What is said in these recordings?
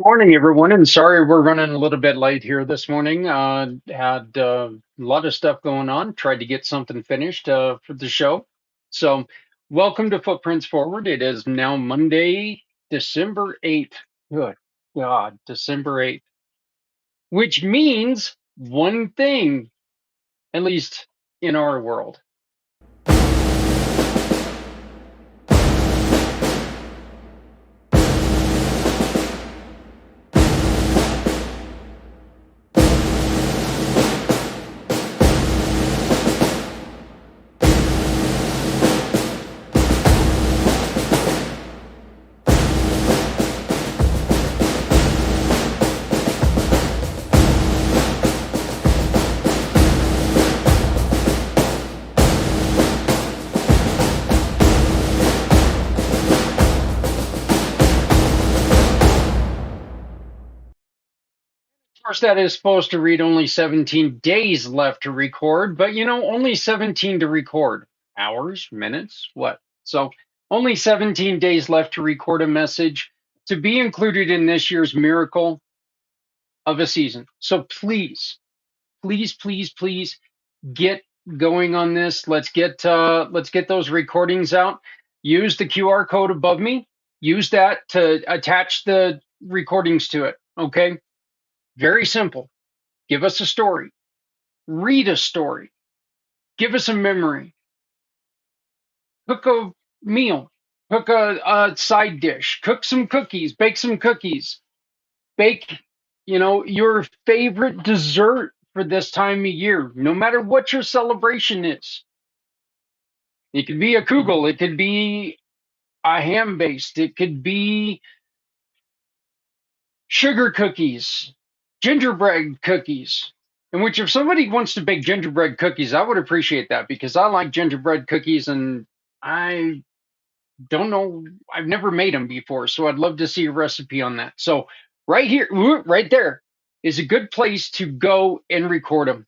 Morning, everyone, and sorry we're running a little bit late here this morning. Had a lot of stuff going on. Tried to get something finished for the show. So, welcome to Footprints Forward. It is now Monday, December 8th. Good God, December 8th, which means one thing, at least in our world. Of course, that is supposed to read only 17 days left to record, but only 17 to record. Hours, minutes, what? So, only 17 days left to record a message to be included in this year's miracle of a season. So, please, please, please, please get going on this. Let's get those recordings out. Use the QR code above me. Use that to attach the recordings to it. Okay? Very simple. Give us a story. Read a story. Give us a memory. Cook a meal. Cook a side dish. Cook some cookies. Bake some cookies. Bake, your favorite dessert for this time of year, no matter what your celebration is. It could be a kugel. It could be a ham based. It could be sugar cookies, gingerbread cookies. In which, if somebody wants to bake gingerbread cookies, I would appreciate that because I like gingerbread cookies and I don't know, I've never made them before. So I'd love to see a recipe on that. So, right here, right there is a good place to go and record them.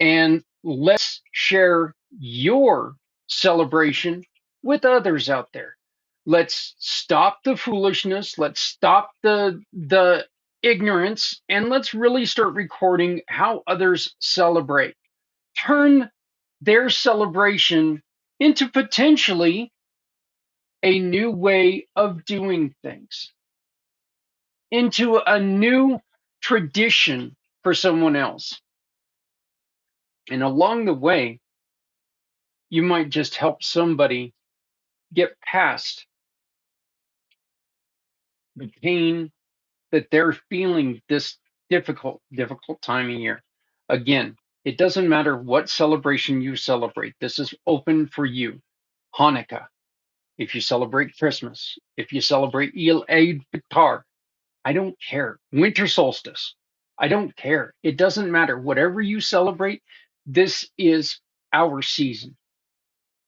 And let's share your celebration with others out there. Let's stop the foolishness. Let's stop the ignorance, and let's really start recording how others celebrate. Turn their celebration into potentially a new way of doing things, into a new tradition for someone else. And along the way, you might just help somebody get past the pain that they're feeling this difficult time of year. Again, it doesn't matter what celebration you celebrate. This is open for you. Hanukkah, if you celebrate Christmas, if you celebrate El Fitr, I don't care. Winter solstice, I don't care. It doesn't matter. Whatever you celebrate, this is our season.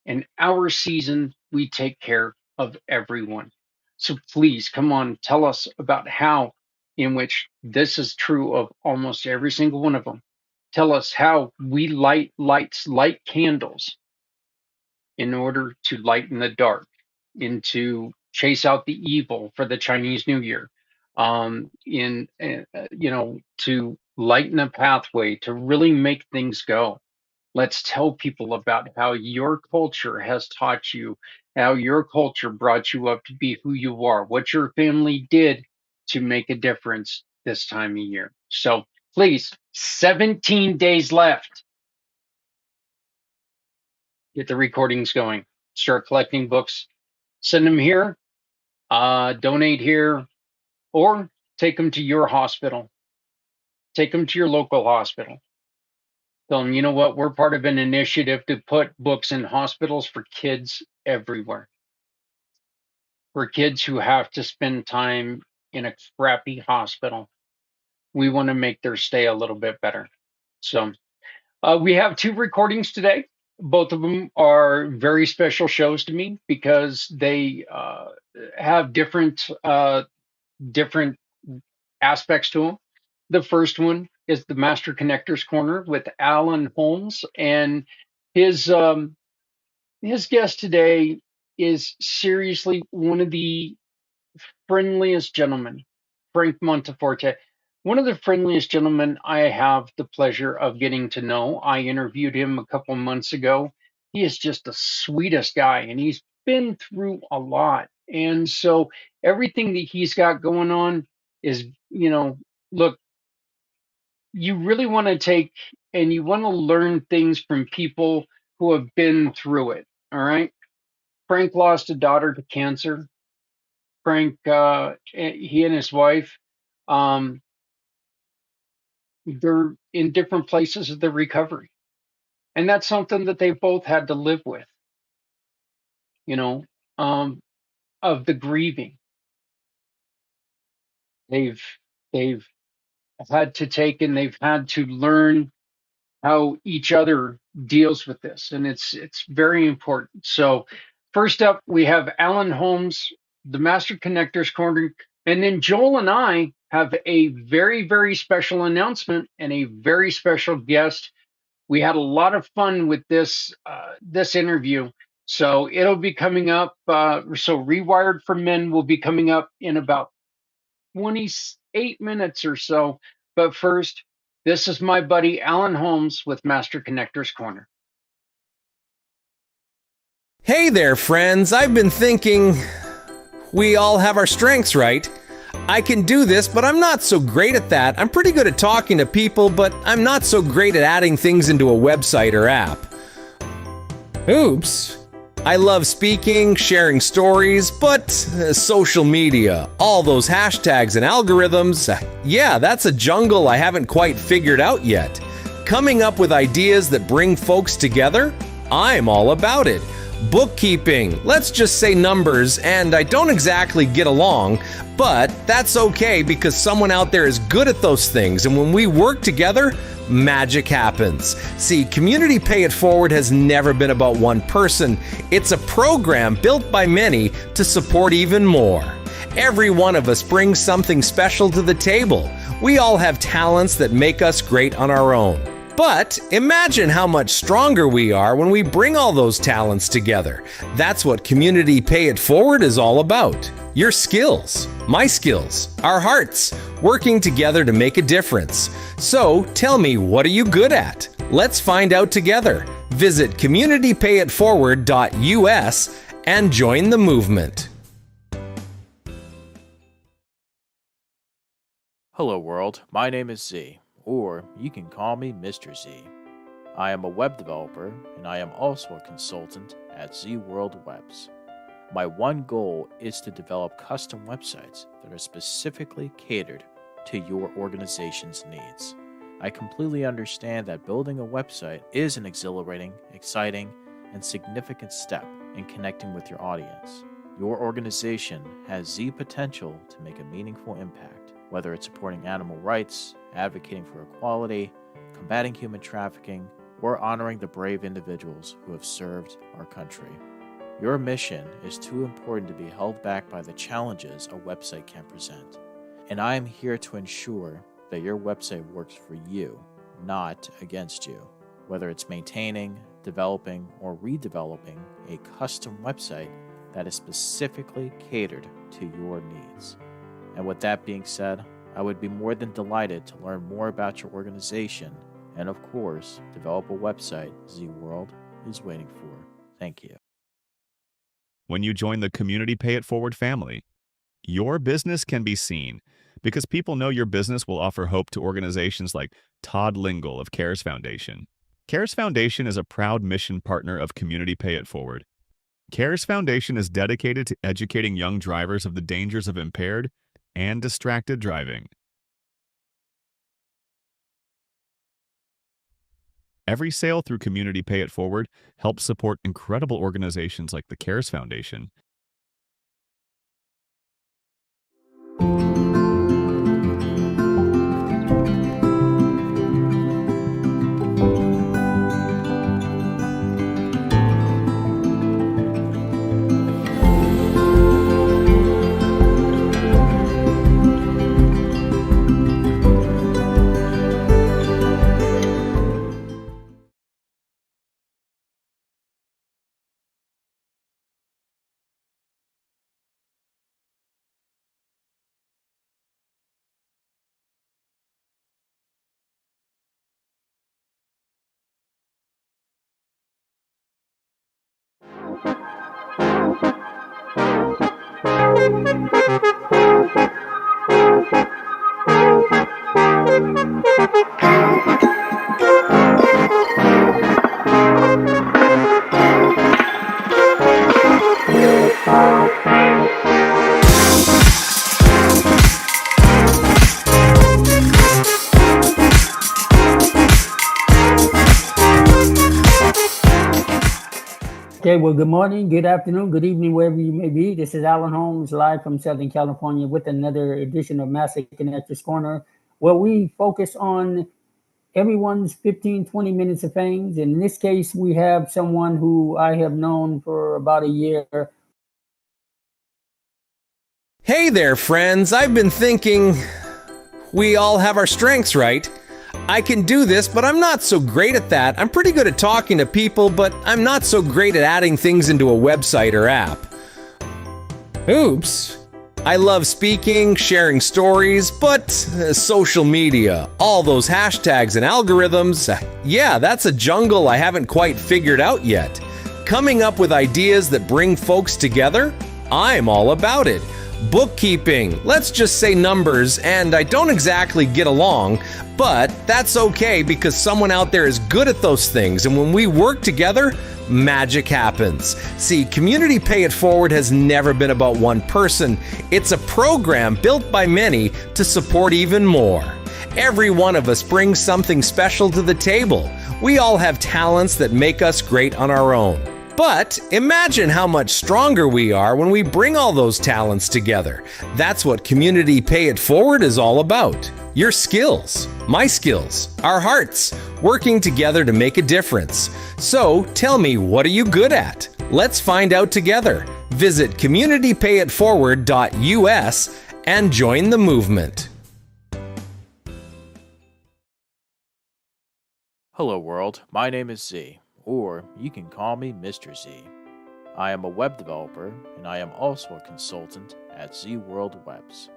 In our season, we take care of everyone. So please come on, tell us about how in which this is true of almost every single one of them. Tell us how we light candles in order to lighten the dark, and to chase out the evil for the Chinese New Year, to lighten a pathway to really make things go. Let's tell people about how your culture has taught you, how your culture brought you up to be who you are, what your family did to make a difference this time of year. So please, 17 days left. Get the recordings going. Start collecting books. Send them here, donate here, or take them to your hospital. Take them to your local hospital. Tell them, you know what, we're part of an initiative to put books in hospitals for kids everywhere. For kids who have to spend time in a crappy hospital. We want to make their stay a little bit better. So we have two recordings today. Both of them are very special shows to me because they have different aspects to them. The first one is the Master Connectors Corner with Alan Holmes, and his um, his guest today is seriously one of the friendliest gentlemen. Frank Monteforte, one of the friendliest gentlemen I have the pleasure of getting to know. I interviewed him a couple months ago. He is just the sweetest guy, and he's been through a lot. And so everything that he's got going on is, look, you really want to take and you want to learn things from people who have been through it. All right. Frank lost a daughter to cancer. Frank, he and his wife, um, they're in different places of the recovery. And that's something that they both had to live with, you know, um, of the grieving. They've, they've had to take and they've had to learn how each other deals with this, and it's very important. So, first up, we have Alan Holmes, the Master Connectors Corner, and then Joel and I have a very special announcement and a very special guest. We had a lot of fun with this interview, so it'll be coming up. So, Rewired for Men will be coming up in about 28 minutes or so. But first, this is my buddy Alan Holmes with Master Connectors Corner. Hey there, friends. I've been thinking we all have our strengths, right? I can do this, but I'm not so great at that. I'm pretty good at talking to people, but I'm not so great at adding things into a website or app. Oops. I love speaking, sharing stories, but social media, all those hashtags and algorithms, yeah, that's a jungle I haven't quite figured out yet. Coming up with ideas that bring folks together, I'm all about it. Bookkeeping, let's just say numbers, and I don't exactly get along, but that's okay because someone out there is good at those things, and when we work together, magic happens. See, Community Pay It Forward has never been about one person. It's a program built by many to support even more. Every one of us brings something special to the table. We all have talents that make us great on our own. But imagine how much stronger we are when we bring all those talents together. That's what Community Pay It Forward is all about. Your skills, my skills, our hearts, working together to make a difference. So tell me, what are you good at? Let's find out together. Visit communitypayitforward.us and join the movement. Hello world, my name is Z, or you can call me Mr. Z. I am a web developer, and I am also a consultant at Z World Webs. My one goal is to develop custom websites that are specifically catered to your organization's needs. I completely understand that building a website is an exhilarating, exciting, and significant step in connecting with your audience. Your organization has Z potential to make a meaningful impact, whether it's supporting animal rights, advocating for equality, combating human trafficking, or honoring the brave individuals who have served our country. Your mission is too important to be held back by the challenges a website can present. And I am here to ensure that your website works for you, not against you. Whether it's maintaining, developing, or redeveloping a custom website that is specifically catered to your needs. And with that being said, I would be more than delighted to learn more about your organization and, of course, develop a website Z World is waiting for. Thank you. When you join the Community Pay It Forward family, your business can be seen because people know your business will offer hope to organizations like Todd Lingle of CARES Foundation. CARES Foundation is a proud mission partner of Community Pay It Forward. CARES Foundation is dedicated to educating young drivers of the dangers of impaired and distracted driving. Every sale through Community Pay It Forward helps support incredible organizations like the CARES Foundation Okay, well, good morning, good afternoon, good evening, wherever you may be. This is Alan Holmes live from Southern California with another edition of Massive Connectors Corner, where we focus on everyone's 15, 20 minutes of fame. In this case, we have someone who I have known for about a year. Hey there, friends. I've been thinking we all have our strengths, right? I can do this, but I'm not so great at that. I'm pretty good at talking to people, but I'm not so great at adding things into a website or app. Oops. I love speaking, sharing stories, but social media, all those hashtags and algorithms, yeah, that's a jungle I haven't quite figured out yet. Coming up with ideas that bring folks together, I'm all about it. Bookkeeping, let's just say numbers, and I don't exactly get along, but that's okay because someone out there is good at those things, and when we work together, magic happens. See, Community Pay It Forward has never been about one person. It's a program built by many to support even more. Every one of us brings something special to the table. We all have talents that make us great on our own. But imagine how much stronger we are when we bring all those talents together. That's what Community Pay It Forward is all about. Your skills, my skills, our hearts, working together to make a difference. So tell me, what are you good at? Let's find out together. Visit communitypayitforward.us and join the movement. Hello world, my name is Z, or you can call me Mr. Z. I am a web developer and I am also a consultant at Z World Webs.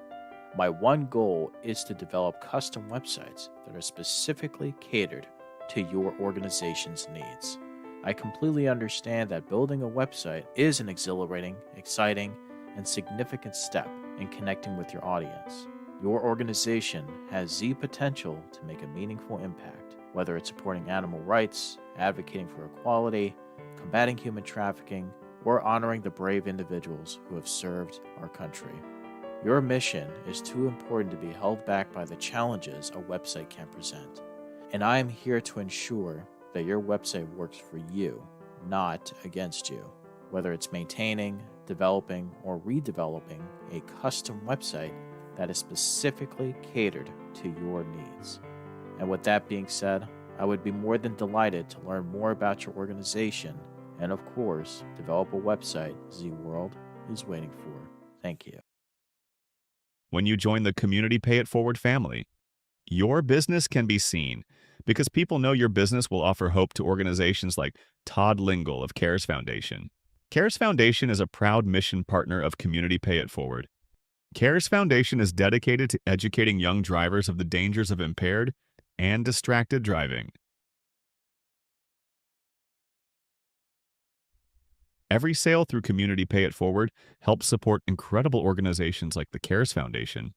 My one goal is to develop custom websites that are specifically catered to your organization's needs. I completely understand that building a website is an exhilarating, exciting, and significant step in connecting with your audience. Your organization has Z potential to make a meaningful impact, whether it's supporting animal rights, advocating for equality, combating human trafficking, or honoring the brave individuals who have served our country. Your mission is too important to be held back by the challenges a website can present. And I am here to ensure that your website works for you, not against you. Whether it's maintaining, developing, or redeveloping a custom website that is specifically catered to your needs. And with that being said, I would be more than delighted to learn more about your organization and, of course, develop a website Z World is waiting for. Thank you. When you join the Community Pay It Forward family, your business can be seen because people know your business will offer hope to organizations like Todd Lingle of CARES Foundation. CARES Foundation is a proud mission partner of Community Pay It Forward. CARES Foundation is dedicated to educating young drivers of the dangers of impaired and distracted driving. Every sale through Community Pay It Forward helps support incredible organizations like the CARES Foundation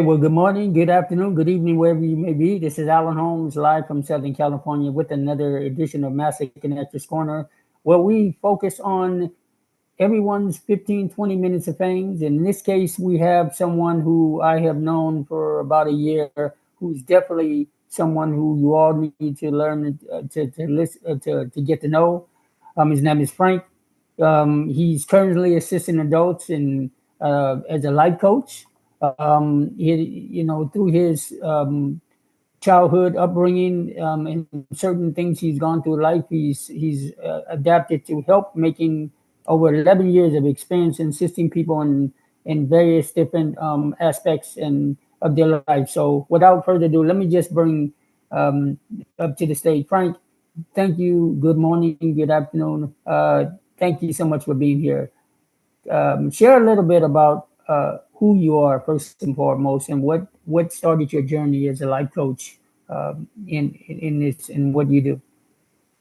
well, good morning, good afternoon, good evening, wherever you may be. This is Alan Holmes, live from Southern California, with another edition of Massive Connectors Corner, where we focus on everyone's 15, 20 minutes of fame. In this case, we have someone who I have known for about a year, who's definitely someone who you all need to learn to listen to get to know. His name is Frank. He's currently assisting adults in as a life coach. Through his childhood upbringing and certain things he's gone through life, he's adapted to help, making over 11 years of experience assisting people in various different aspects and of their life. So without further ado, let me just bring up to the stage Frank. Thank you. Good morning. Good afternoon. Thank you so much for being here. Share a little bit about who you are first and foremost, and what started your journey as a life coach in this and what you do.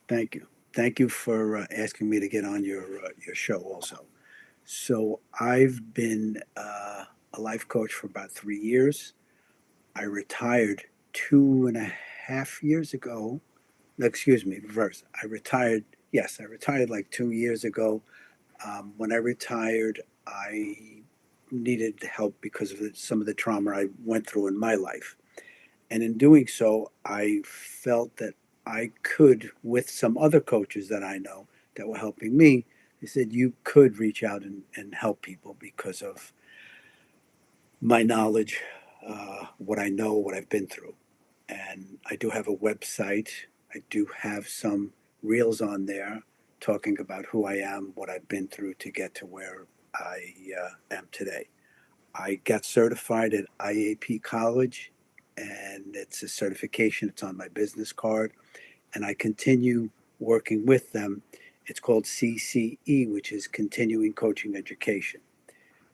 Thank you. Thank you for asking me to get on your show also. So I've been a life coach for about 3 years. I retired 2.5 years ago. No, excuse me, reverse. I retired. Yes, I retired like 2 years ago. When I retired, I needed help because of some of the trauma I went through in my life. And in doing so, I felt that I could, with some other coaches that I know that were helping me, they said you could reach out and help people because of my knowledge, what I know, what I've been through. And I do have a website. I do have some reels on there talking about who I am, what I've been through to get to where I am today. I got certified at IAP College, and it's a certification. It's on my business card, and I continue working with them. It's called CCE, which is Continuing Coaching Education.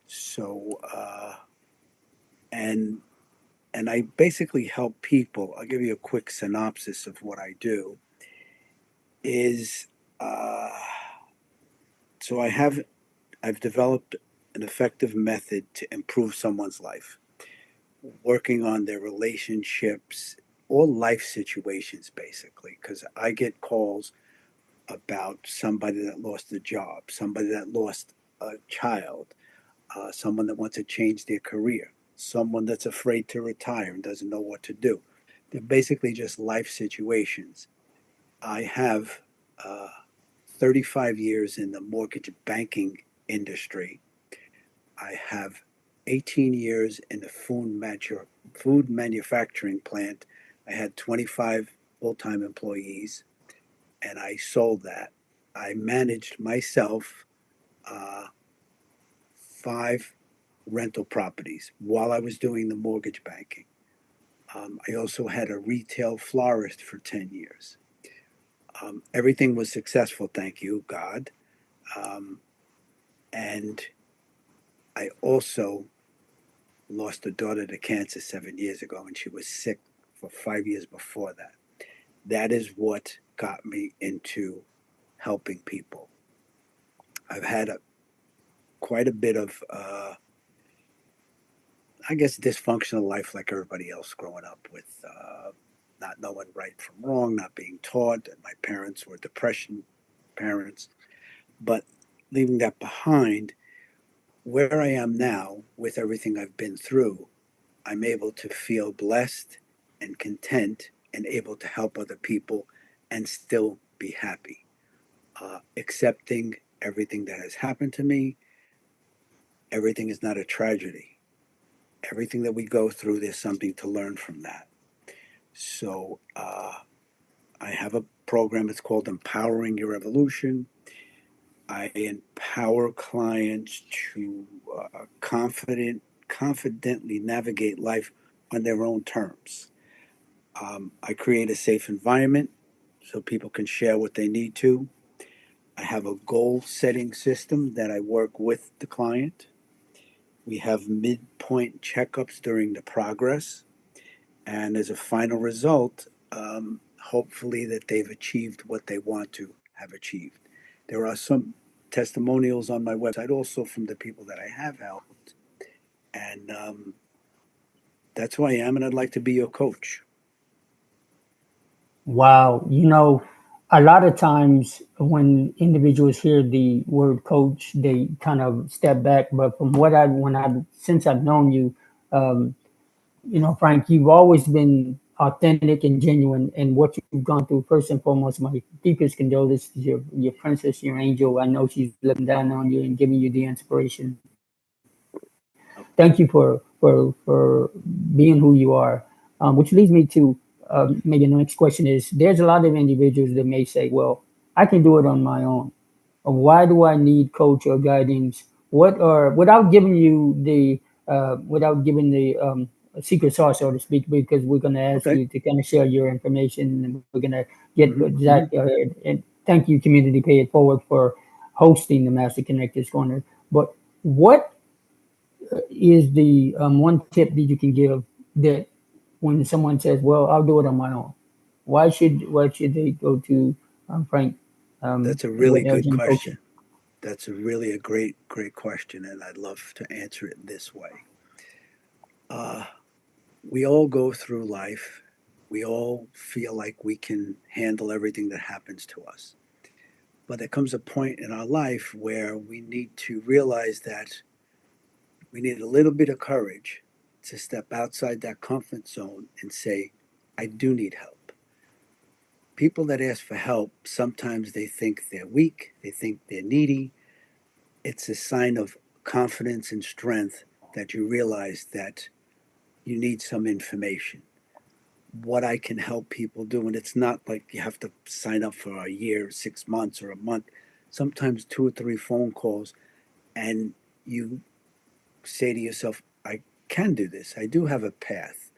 So, and and I basically help people. I'll give you a quick synopsis of what I do. Is uh, so I've developed an effective method to improve someone's life, working on their relationships, all life situations basically, because I get calls about somebody that lost a job, somebody that lost a child, someone that wants to change their career, someone that's afraid to retire and doesn't know what to do. They're basically just life situations. I have uh, 35 years in the mortgage banking industry. I have 18 years in the food manufacturing plant. I had 25 full time employees, and I sold that. I managed myself uh, five rental properties while I was doing the mortgage banking. I also had a retail florist for 10 years. Everything was successful, thank you, God. Um, and I also lost a daughter to cancer 7 years ago, and she was sick for 5 years before that. That is what got me into helping people. I've had quite a bit of, I guess, dysfunctional life like everybody else growing up with not knowing right from wrong, not being taught. And my parents were depression parents. But leaving that behind, where I am now with everything I've been through, I'm able to feel blessed and content and able to help other people and still be happy. Accepting everything that has happened to me, everything is not a tragedy. Everything that we go through, there's something to learn from that. So I have a program, it's called Empowering Your Evolution. I empower clients to confidently navigate life on their own terms. I create a safe environment so people can share what they need to. I have a goal setting system that I work with the client. We have midpoint checkups during the progress. And as a final result, hopefully that they've achieved what they want to have achieved. There are some testimonials on my website also from the people that I have helped. And that's who I am, and I'd like to be your coach. Wow. A lot of times when individuals hear the word coach, they kind of step back. But from since I've known you, um, Frank, you've always been authentic and genuine in what you've gone through. First and foremost, my deepest condolences to your princess, your angel. I know she's looking down on you and giving you the inspiration. Thank you for being who you are. Which leads me to maybe the next question is: there's a lot of individuals that may say, "Well, I can do it on my own. Why do I need coach or guidance? What are without giving you the without giving the secret sauce, so to speak, because we're going to ask Okay. you to kind of share your information, and we're going to get Mm-hmm. Zach. And thank you, Community Pay It Forward, for hosting the Master Connectors Corner. But what is the one tip that you can give that when someone says, "Well, I'll do it on my own," why should they go to Frank That's a really with good urgent coaching? question. That's a really a great question, and I'd love to answer it this way. Uh, we all go through life. We all feel like we can handle everything that happens to us. But there comes a point in our life where we need to realize that we need a little bit of courage to step outside that comfort zone and say, I do need help. People that ask for help, sometimes they think they're weak, they think they're needy. It's a sign of confidence and strength that you realize that you need some information. What I can help people do, and it's not like you have to sign up for a year, 6 months, or a month. Sometimes 2 or 3 phone calls, and you say to yourself, I can do this. I do have a path.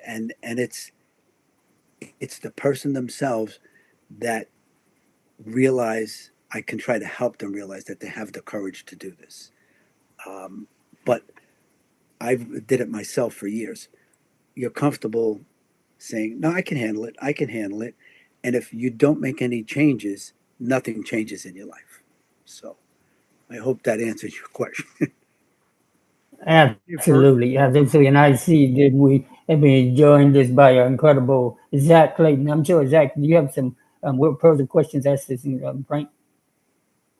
And it's the person themselves that realize I can try to help them realize that they have the courage to do this. But I did it myself for years. You're comfortable saying, no, I can handle it. I can handle it. And if you don't make any changes, nothing changes in your life. So I hope that answers your question. For Absolutely, absolutely. And I see that we have been joined this by our incredible Zach Clayton. I'm sure, Zach, you have some further questions asked this, Frank?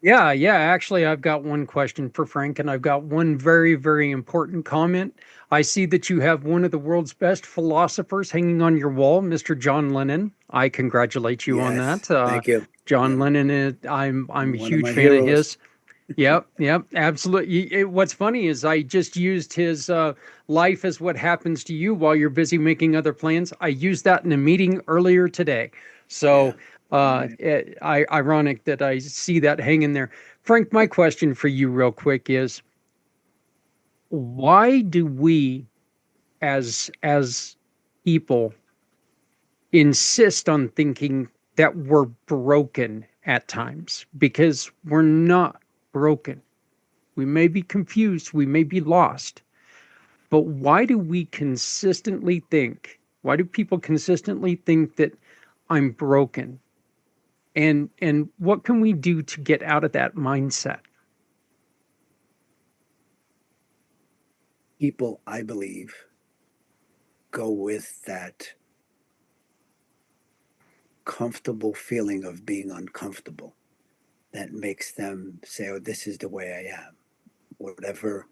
Yeah. Actually, I've got one question for Frank, and I've got one very, very important comment. I see that you have one of the world's best philosophers hanging on your wall, Mr. John Lennon. I congratulate you on Yes. that. Thank you. John Yep. Lennon, I'm a One of huge my fan of heroes. his. Yep, absolutely. What's funny is I just used his life as what happens to you while you're busy making other plans. I used that in a meeting earlier today. Yeah. So, ironic that I see that hanging there. Frank, my question for you, real quick, is why do we, as people, insist on thinking that we're broken at times? Because we're not broken. We may be confused, we may be lost, but why do people consistently think that I'm broken? And what can we do to get out of that mindset? People, I believe, go with that comfortable feeling of being uncomfortable that makes them say, oh, this is the way I am, whatever.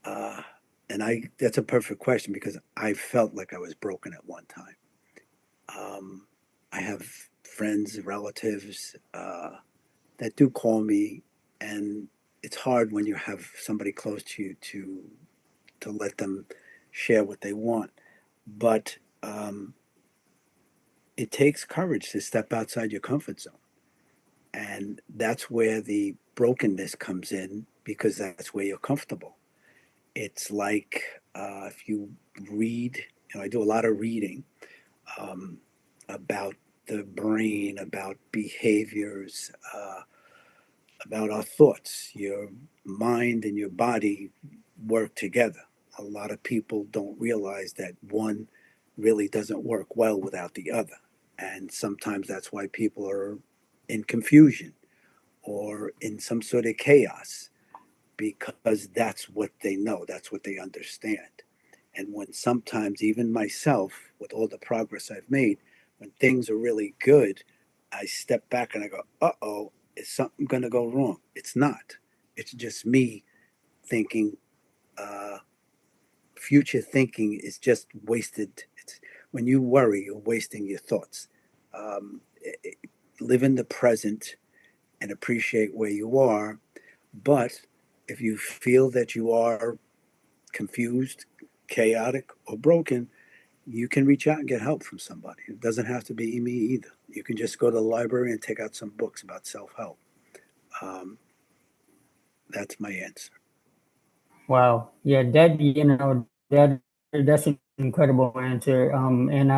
Uh, and that's a perfect question because I felt like I was broken at one time. Um, I have friends, relatives that do call me, and it's hard when you have somebody close to you to let them share what they want. But it takes courage to step outside your comfort zone. And that's where the brokenness comes in because that's where you're comfortable. It's like if you read, I do a lot of reading um, about the brain, about behaviors, about our thoughts. Your mind and your body work together. A lot of people don't realize that one really doesn't work well without the other. And sometimes that's why people are in confusion or in some sort of chaos because that's what they know, that's what they understand. And when sometimes, even myself, with all the progress I've made, when things are really good, I step back and I go, uh oh, is something going to go wrong? It's not. It's just me thinking, uh, future thinking is just wasted. It's, when you worry, you're wasting your thoughts. Live in the present and appreciate where you are. But if you feel that you are confused, chaotic, or broken, you can reach out and get help from somebody. It doesn't have to be me either. You can just go to the library and take out some books about self help. Um, that's my answer. Wow. Yeah, that that's an incredible answer. And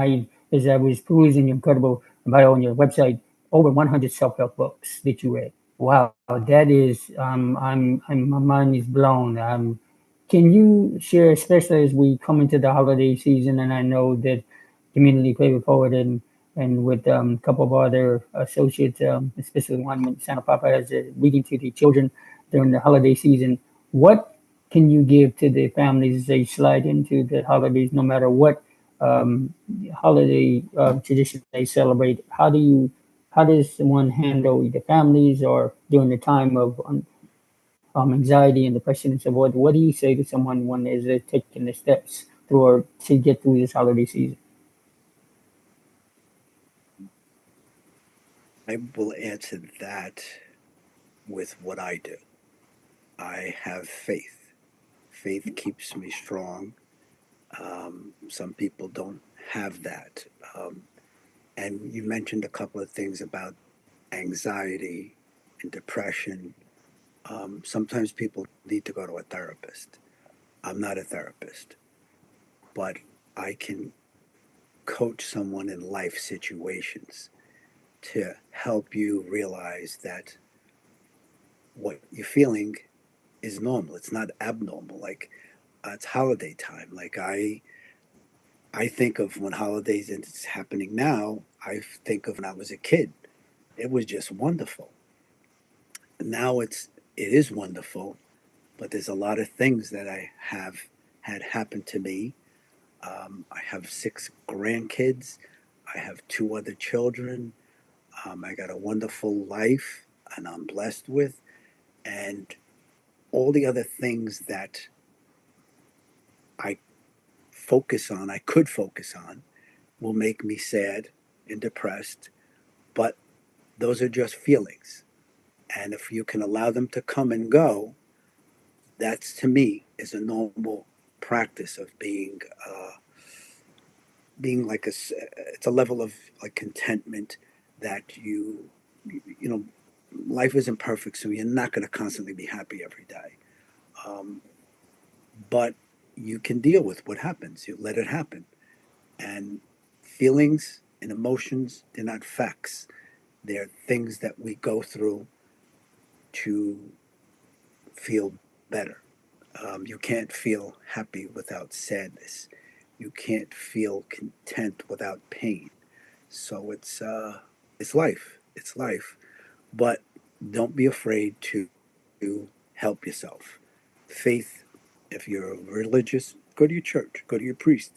as I was perusing your incredible bio on your website, over 100 self-help books that you read. Wow, that is, my mind is blown. Can you share, especially as we come into the holiday season, and I know that Community Pay It Forward and with a couple of other associates, especially one when Santa Papa has a reading to the children during the holiday season. What can you give to the families as they slide into the holidays, no matter what holiday tradition they celebrate? How does one handle the families or during the time of anxiety and depression and so forth? What do you say to someone when they're taking the steps through or to get through this holiday season? I will answer that with what I do. I have faith. Faith keeps me strong. Some people don't have that. And you mentioned a couple of things about anxiety and depression. Sometimes people need to go to a therapist. I'm not a therapist, but I can coach someone in life situations to help you realize that what you're feeling is normal. It's not abnormal. Like it's holiday time. Like I think of when holidays and it's happening now. I think of when I was a kid. It was just wonderful. Now it is wonderful, but there's a lot of things that I have had happen to me. I have 6 grandkids. I have 2 other children. I got a wonderful life, and I'm blessed with, and all the other things that I I could focus on, will make me sad and depressed. But those are just feelings, and if you can allow them to come and go, that's to me is a normal practice of being like it's a level of like contentment that you know life isn't perfect, so you're not going to constantly be happy every day. um, but you can deal with what happens. You let it happen, and feelings and emotions, they're not facts. They're things that we go through to feel better. You can't feel happy without sadness. You can't feel content without pain. So it's life. It's life. But don't be afraid to help yourself. Faith. If you're religious, go to your church. Go to your priest.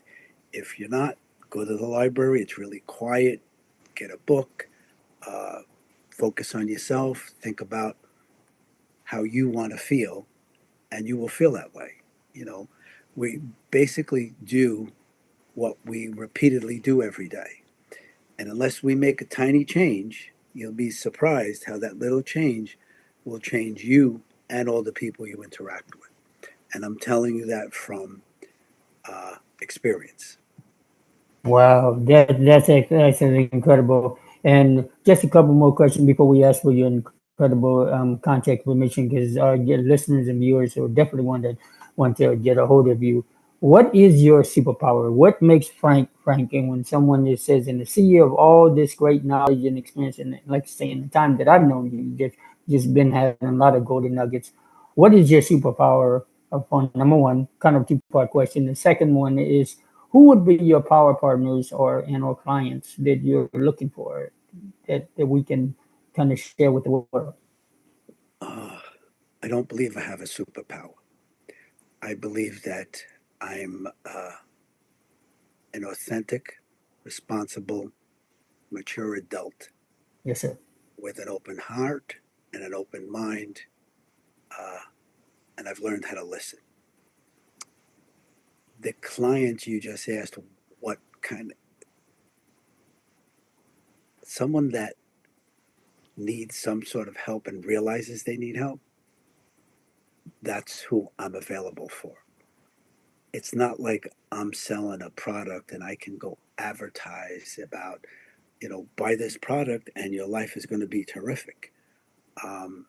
If you're not, go to the library. It's really quiet. Get a book. Uh, Focus on yourself. Think about how you want to feel, and you will feel that way. You know, we basically do what we repeatedly do every day. And unless we make a tiny change, you'll be surprised how that little change will change you and all the people you interact with. And I'm telling you that from experience. Wow, that's incredible. And just a couple more questions before we ask for your incredible contact information, because our listeners and viewers will definitely want to get a hold of you. What is your superpower? What makes Frank Frank? And when someone just says, in the sea of all this great knowledge and experience, and like I say, in the time that I've known you, just been having a lot of golden nuggets. What is your superpower? Upon number one, kind of two-part question. The second one is, who would be your power partners or clients that you're looking for that we can kind of share with the world? Uh, I don't believe I have a superpower. I believe that I'm an authentic, responsible, mature adult Yes, sir. with an open heart and an open mind, uh, and I've learned how to listen. The client you just asked, what kind of someone that needs some sort of help and realizes they need help, that's who I'm available for. It's not like I'm selling a product and I can go advertise about, buy this product and your life is going to be terrific. Um,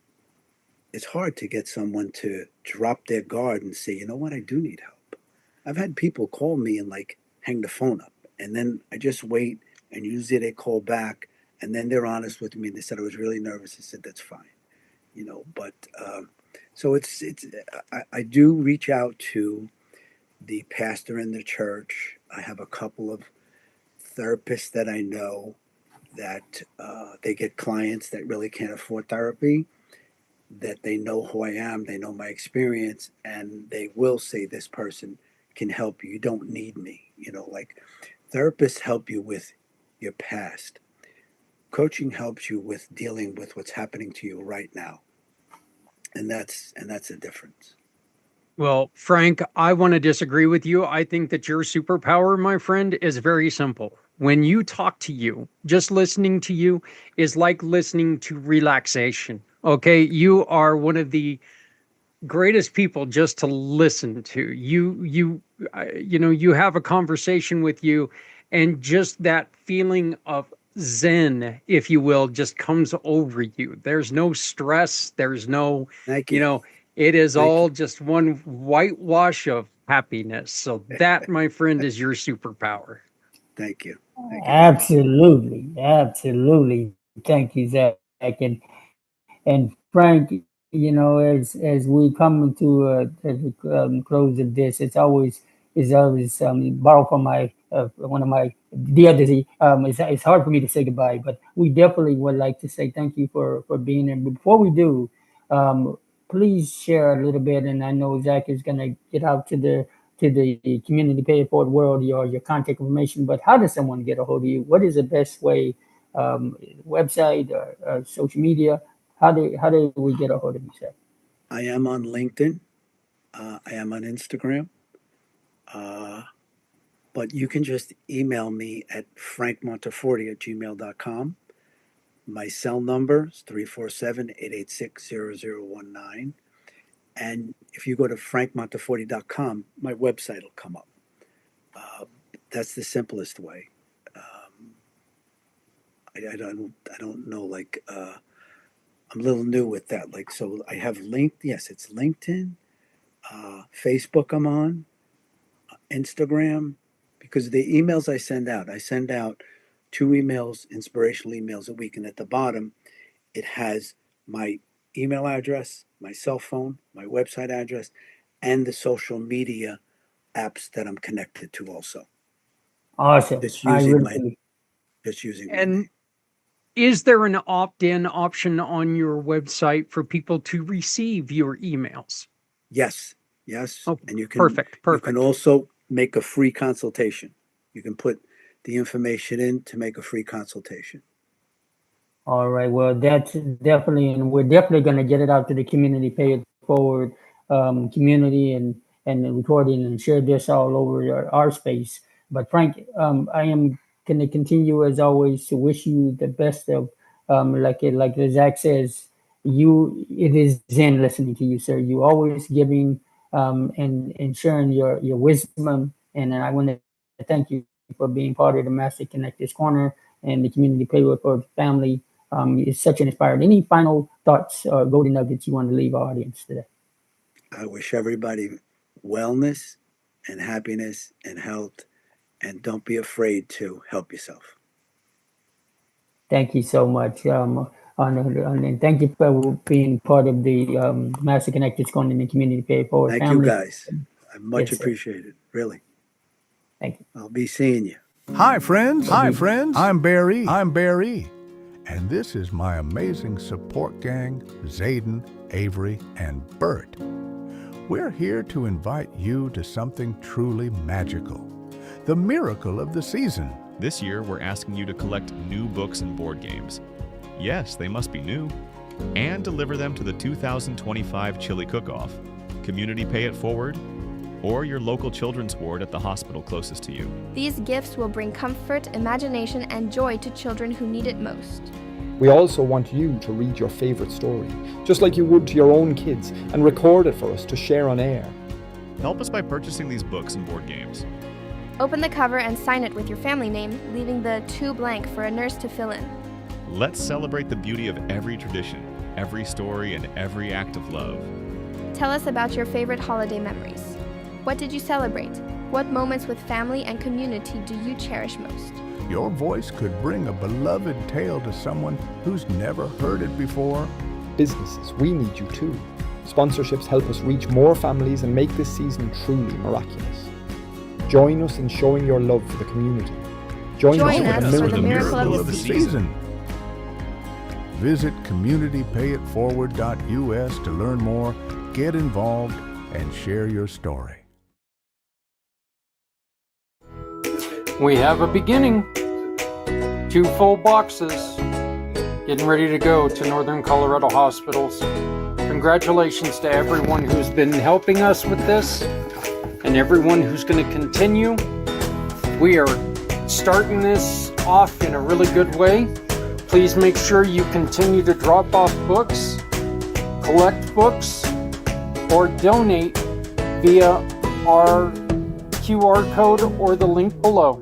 it's hard to get someone to drop their guard and say, you know what, I do need help. I've had people call me and like hang the phone up, and then I just wait, and usually they call back, and then they're honest with me and they said I was really nervous. I said that's fine, But so I do reach out to the pastor in the church. I have a couple of therapists that I know that they get clients that really can't afford therapy, that they know who I am, they know my experience, and they will say this person can help you. You don't need me. Like therapists help you with your past. Coaching helps you with dealing with what's happening to you right now. And that's a difference. Well, Frank, I want to disagree with you. I think that your superpower, my friend, is very simple. When you talk to you, just listening to you is like listening to relaxation. Okay. You are one of the greatest people just to listen to. You have a conversation with you, and just that feeling of zen, if you will, just comes over you. There's no stress. There's no, Thank you you. know, it is Thank all you. just one whitewash of happiness. So that, my friend, is your superpower. Thank you. Thank you very much. Absolutely, absolutely. Thank you, Zach. And Frank, as we come to the close of this, it's always borrow from my one of my the other Z. It's hard for me to say goodbye, but we definitely would like to say thank you for being here. But before we do, um, please share a little bit. And I know Zach is going to get out to the community pay it forward world, your contact information. But how does someone get a hold of you? What is the best way? Website or social media? How do we get a hold of you, sir? I am on LinkedIn. I am on Instagram. Uh, but you can just email me at frankmonteforti@gmail.com. My cell number is 347-886-0019. And if you go to frankmonteforti.com, my website will come up. Uh, that's the simplest way. I don't know, like, I'm a little new with that. Like, so I have yes, it's LinkedIn, Facebook I'm on, Instagram, because the emails I send out 2 emails, inspirational emails a week. And at the bottom, it has my email address, my cell phone, my website address, and the social media apps that I'm connected to also. Awesome. Just I using my really just using my And name. is there an opt-in option on your website for people to receive your emails? Yes, yes, Oh, and you can perfect, you can perfect. also make a free consultation. You can put the information in to make a free consultation. All right. Well, that's definitely, and we're definitely going to get it out to the community, pay it forward community, and the recording and share this all over our space. But Frank, I am going to continue as always to wish you the best of, like Zach says, it is zen listening to you, sir. You always giving and sharing your wisdom, and I want to thank you for being part of the Master Connectors Corner and the community pay for family. It's such an inspired. Any final thoughts or golden nuggets you want to leave our audience today? I wish everybody wellness and happiness and health, and don't be afraid to help yourself. Thank you so much. And thank you for being part of the Master Connectors Corner in the community pay forward Thank you family. guys. I much Yes, sir. appreciate it. Really. Thank you. I'll be seeing you. Hi, friends. Hi, friends. I'm Barry. And this is my amazing support gang, Zayden, Avery, and Bert. We're here to invite you to something truly magical, the miracle of the season. This year, we're asking you to collect new books and board games. Yes, they must be new. And deliver them to the 2025 Chili Cook-Off, Community Pay It Forward, or your local children's ward at the hospital closest to you. These gifts will bring comfort, imagination, and joy to children who need it most. We also want you to read your favorite story, just like you would to your own kids, and record it for us to share on air. Help us by purchasing these books and board games. Open the cover and sign it with your family name, leaving the "to" blank for a nurse to fill in. Let's celebrate the beauty of every tradition, every story, and every act of love. Tell us about your favorite holiday memories. What did you celebrate? What moments with family and community do you cherish most? Your voice could bring a beloved tale to someone who's never heard it before. Businesses, we need you too. Sponsorships help us reach more families and make this season truly miraculous. Join us in showing your love for the community. Join us for the miracle of the season. Visit communitypayitforward.us to learn more, get involved, and share your story. We have a beginning. 2 full boxes. Getting ready to go to Northern Colorado hospitals. Congratulations to everyone who's been helping us with this and everyone who's going to continue. We are starting this off in a really good way. Please make sure you continue to drop off books, collect books, or donate via our QR code or the link below.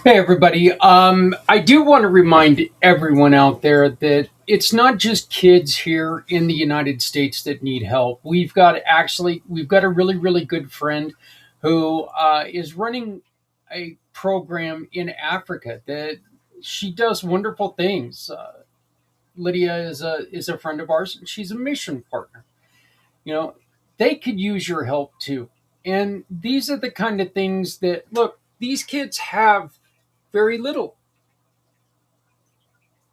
Hey everybody, I do want to remind everyone out there that it's not just kids here in the United States that need help. We've got a really, really good friend who is running a program in Africa that she does wonderful things. Lydia is a friend of ours, and she's a mission partner. You know, they could use your help too. And these are the kind of things that, look, these kids have very little,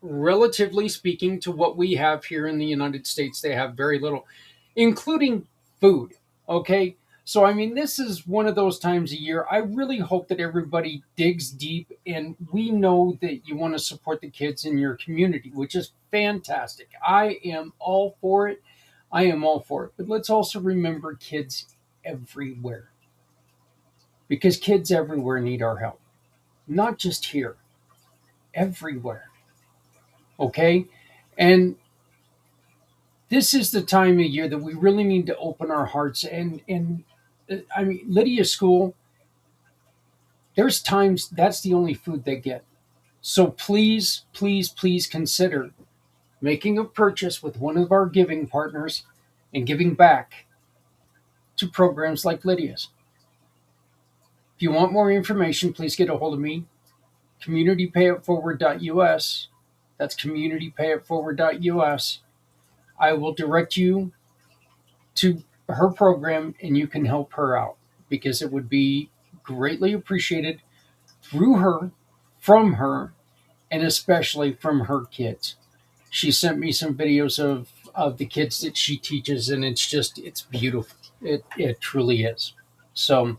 relatively speaking, to what we have here in the United States. They have very little, including food. Okay. So, I mean, this is one of those times a year. I really hope that everybody digs deep, and we know that you want to support the kids in your community, which is fantastic. I am all for it. I am all for it. But let's also remember kids everywhere, because kids everywhere need our help. Not just here, everywhere. Okay? And this is the time of year that we really need to open our hearts. And I mean, Lydia's school, there's times that's the only food they get. So please, please, please consider making a purchase with one of our giving partners and giving back to programs like Lydia's. If you want more information, please get a hold of me. CommunityPayItForward.us. That's CommunityPayItForward.us. I will direct you to her program, and you can help her out, because it would be greatly appreciated through her, from her, and especially from her kids. She sent me some videos of the kids that she teaches, and it's beautiful. It truly is. So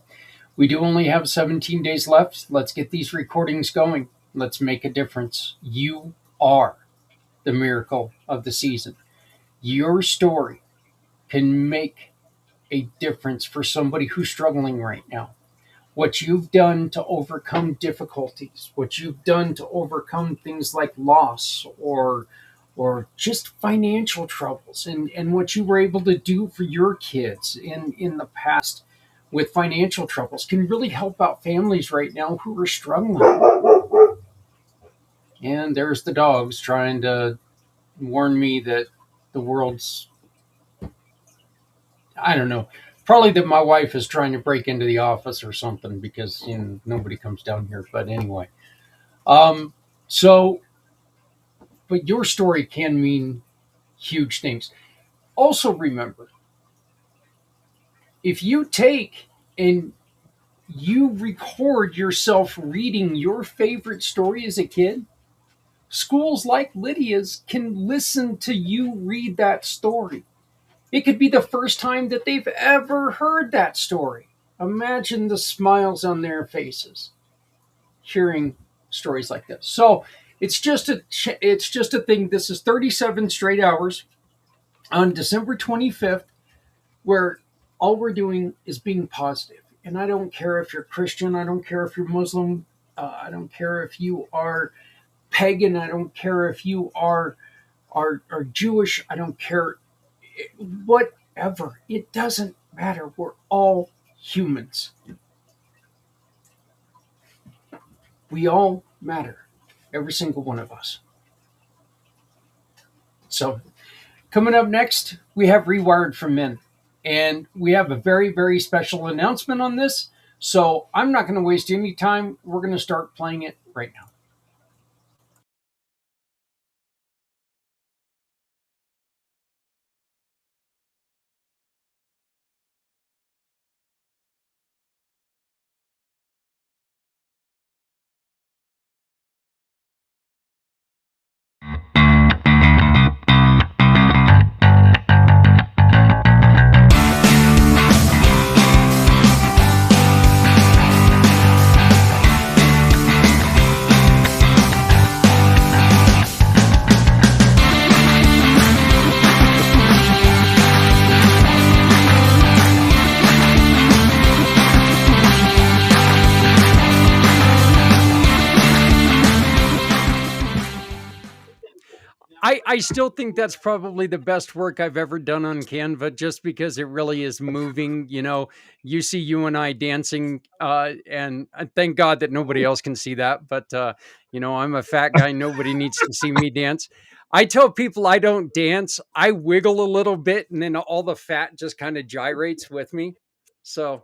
we do only have 17 days left. Let's get these recordings going. Let's make a difference. You are the miracle of the season. Your story can make a difference for somebody who's struggling right now. What you've done to overcome difficulties, what you've done to overcome things like loss or or just financial troubles, and what you were able to do for your kids in the past with financial troubles can really help out families right now who are struggling. And there's the dogs trying to warn me that the world's, I don't know, probably that my wife is trying to break into the office or something, because nobody comes down here. But anyway, um, so but your story can mean huge things. Also, remember, if you take and you record yourself reading your favorite story as a kid, schools like Lydia's can listen to you read that story. It could be the first time that they've ever heard that story. Imagine the smiles on their faces hearing stories like this. So it's just a thing. This is 37 straight hours on December 25th, where all we're doing is being positive. And I don't care if you're Christian, I don't care if you're Muslim, I don't care if you are pagan, I don't care if you are Jewish, I don't care, whatever. It doesn't matter. We're all humans. We all matter, every single one of us. So, coming up next, we have Rewired for Men. And we have a very, very special announcement on this. So, I'm not going to waste any time. We're going to start playing it right now. I still think that's probably the best work I've ever done on Canva, just because it really is moving. You see you and I dancing, and thank God that nobody else can see that. But, I'm a fat guy. Nobody needs to see me dance. I tell people I don't dance. I wiggle a little bit, and then all the fat just kind of gyrates with me. So,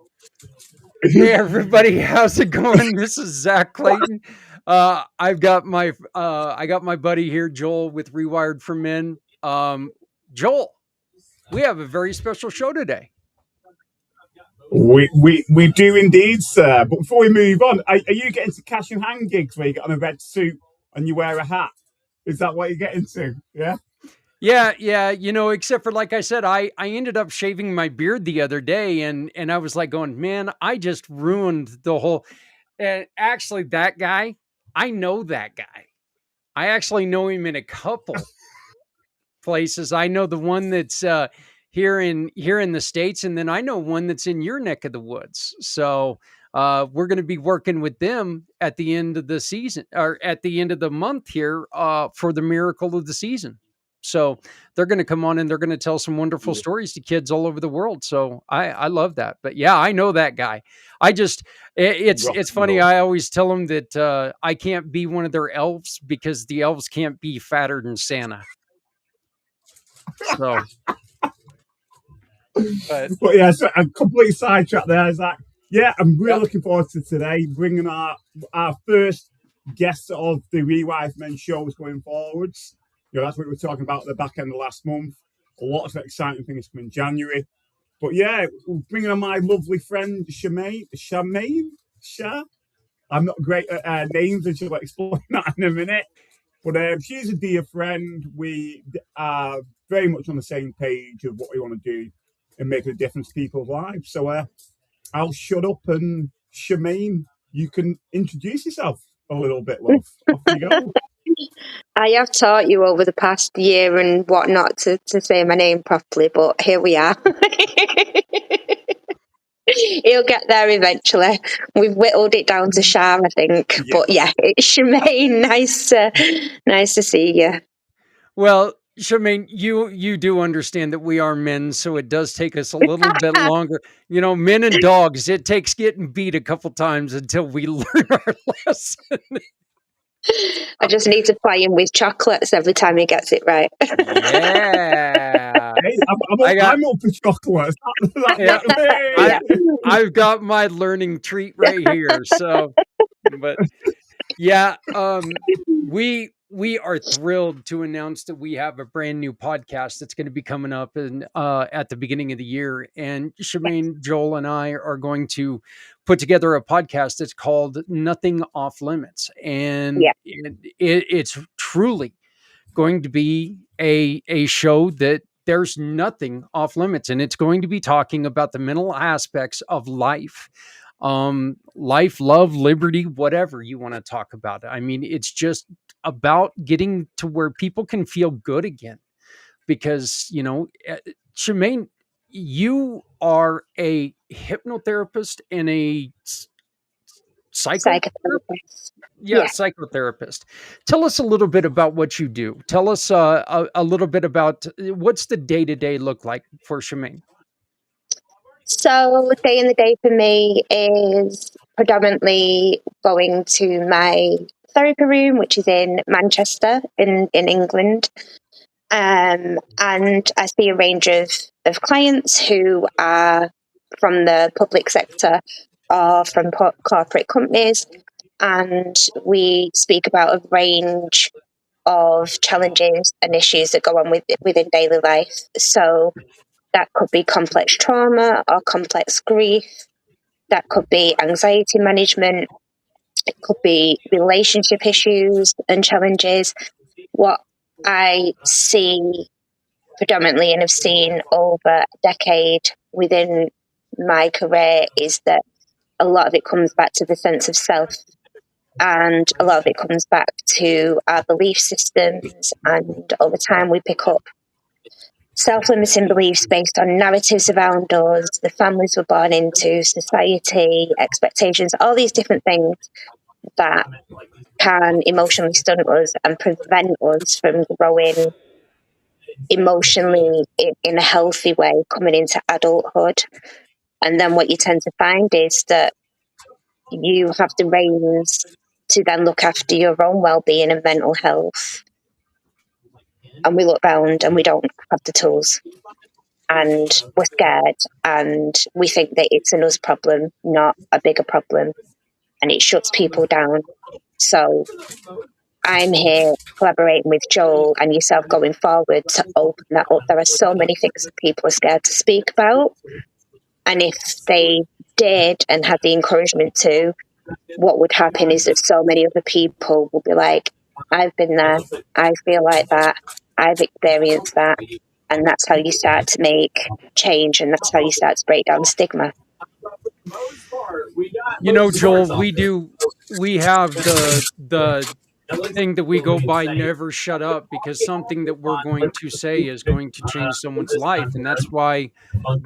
hey everybody, how's it going? This is Zach Clayton. I got my buddy here, Joel, with Rewired for Men. Joel, we have a very special show today. We do indeed, sir. But before we move on, are you getting to cash and hand gigs where you get on a red suit and you wear a hat? Is that what you're getting to? Yeah. Yeah. Except for, like I said, I ended up shaving my beard the other day, and I was like going, man, I just ruined the whole. And actually, that guy, I know that guy. I actually know him in a couple places. I know the one that's here in the States, and then I know one that's in your neck of the woods. So we're going to be working with them at the end of the season, or at the end of the month here, for the miracle of the season. So they're going to come on and they're going to tell some wonderful stories to kids all over the world. So I love that. But yeah, I know that guy. It's funny. I always tell them that I can't be one of their elves because the elves can't be fatter than Santa. So, but yeah, so I'm completely sidetracked there, Zach. Yeah, I'm really looking forward to today, bringing our first guest of the Rewired Men shows going forwards. That's what we were talking about at the back end of last month. A lot of exciting things coming in January. But yeah, we're bringing on my lovely friend Shamaine. I'm not great at names, and she'll explain that in a minute. But she's a dear friend. We are very much on the same page of what we want to do and make a difference to people's lives. So I'll shut up, and Shamaine, you can introduce yourself a little bit, love. Off you go. I have taught you over the past year and whatnot to say my name properly, but here we are. He'll get there eventually. We've whittled it down to Shah, I think. Yeah. But yeah, it's Shemaine. Nice to see you. Well, Charmaine, you do understand that we are men, so it does take us a little bit longer. You know, men and dogs, it takes getting beat a couple times until we learn our lesson. I just need to play him with chocolates every time he gets it right. Yeah. Hey, I got I'm up for chocolate. yeah, Yeah. I've got my learning treat right here. So, but yeah, we are thrilled to announce that we have a brand new podcast that's going to be coming up in at the beginning of the year. And Shemaine, Joel, and I are going to put together a podcast that's called Nothing Off Limits, and Yeah. it's truly going to be a show that there's nothing off limits, and it's going to be talking about the mental aspects of life, life, love, liberty, whatever you want to talk about. I mean, it's just about getting to where people can feel good again, because Shemaine, you are a hypnotherapist and a psychotherapist. Psychotherapist. Yeah, Yeah. psychotherapist. Tell us a little bit about what you do. Tell us a little bit about what's the day to day look like for Shemaine. So, day in the day for me is predominantly going to my therapy room, which is in Manchester in England. And I see a range of clients who are from the public sector or from corporate companies. And we speak about a range of challenges and issues that go on within daily life. So that could be complex trauma or complex grief. That could be anxiety management. It could be relationship issues and challenges. What I see predominantly and have seen over a decade within my career is that a lot of it comes back to the sense of self, and a lot of it comes back to our belief systems, and over time we pick up self-limiting beliefs based on narratives around us, the families we're born into, society, expectations, all these different things that can emotionally stunt us and prevent us from growing emotionally in a healthy way coming into adulthood. And then what you tend to find is that you have the reins to then look after your own well-being and mental health. And we look around and we don't have the tools. And we're scared and we think that it's an us problem, not a bigger problem. And it shuts people down. So I'm here collaborating with Joel and yourself going forward to open that up. There are so many things that people are scared to speak about. And if they did and had the encouragement to, what would happen is that so many other people will be like, I've been there, I feel like that, I've experienced that. And that's how you start to make change, and that's how you start to break down stigma. You know, Joel, we have the thing that we go by, never shut up, because something that we're going to say is going to change someone's life. And that's why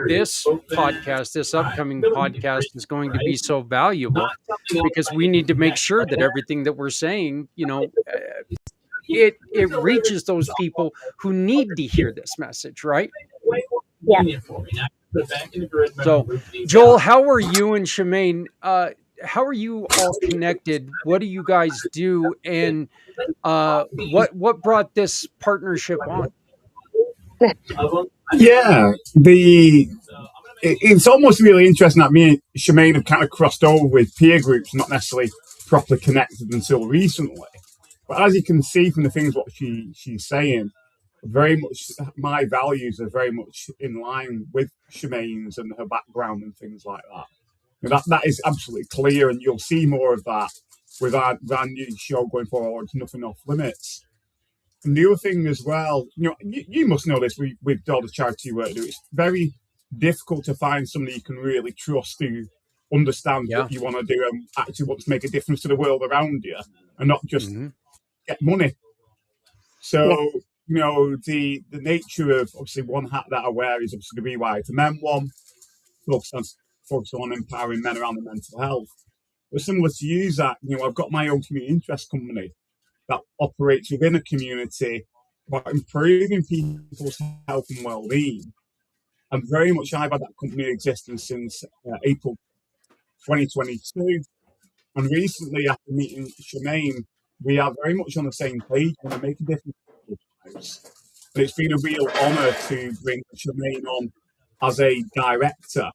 this podcast, this upcoming podcast, is going to be so valuable, because we need to make sure that everything that we're saying, it reaches those people who need to hear this message, right? Yeah. So, Joel, how are you and Shemaine? How are you all connected? What do you guys do? And what brought this partnership on? Yeah, it's almost really interesting that me and Shemaine have kind of crossed over with peer groups, not necessarily properly connected until recently. But as you can see from the things what she's saying, very much my values are very much in line with Shemaine's and her background and things like that. That is absolutely clear, and you'll see more of that with our new show going forward, Nothing Off Limits. And the other thing as well, you must know this with all the charity work do. It's very difficult to find somebody you can really trust who understands what you want to do and actually wants to make a difference to the world around you, and not just get money. So, the nature of obviously one hat that I wear is obviously the Rewire to Men one, focus on empowering men around the mental health. But similar to you, Zach, I've got my own community interest company that operates within a community about improving people's health and well-being. And very much I've had that company in existence since April 2022. And recently, after meeting Shemaine, we are very much on the same page. We want to make a difference in people's lives. And it's been a real honour to bring Shemaine on as a director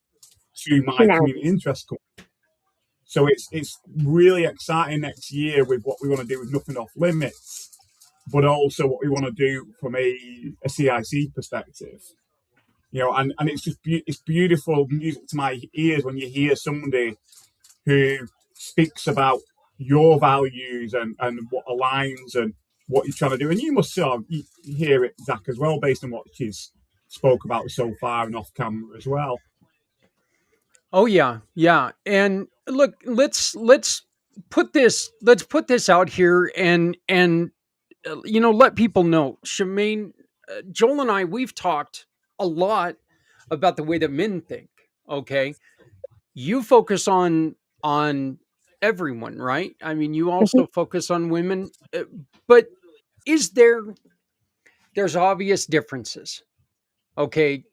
to my No. community interest company. So it's really exciting next year with what we want to do with Nothing Off Limits, but also what we want to do from a CIC perspective. You know, and it's just it's beautiful music to my ears when you hear somebody who speaks about your values and what aligns and what you're trying to do. And you must sort of you hear it, Zach, as well, based on what she's spoke about so far and off camera as well. Oh yeah, yeah. And look, let's put this out here and let people know. Shemaine, Joel and I, we've talked a lot about the way that men think. Okay, you focus on everyone, right? I mean, you Mhm. also focus on women, but is there's obvious differences. Okay,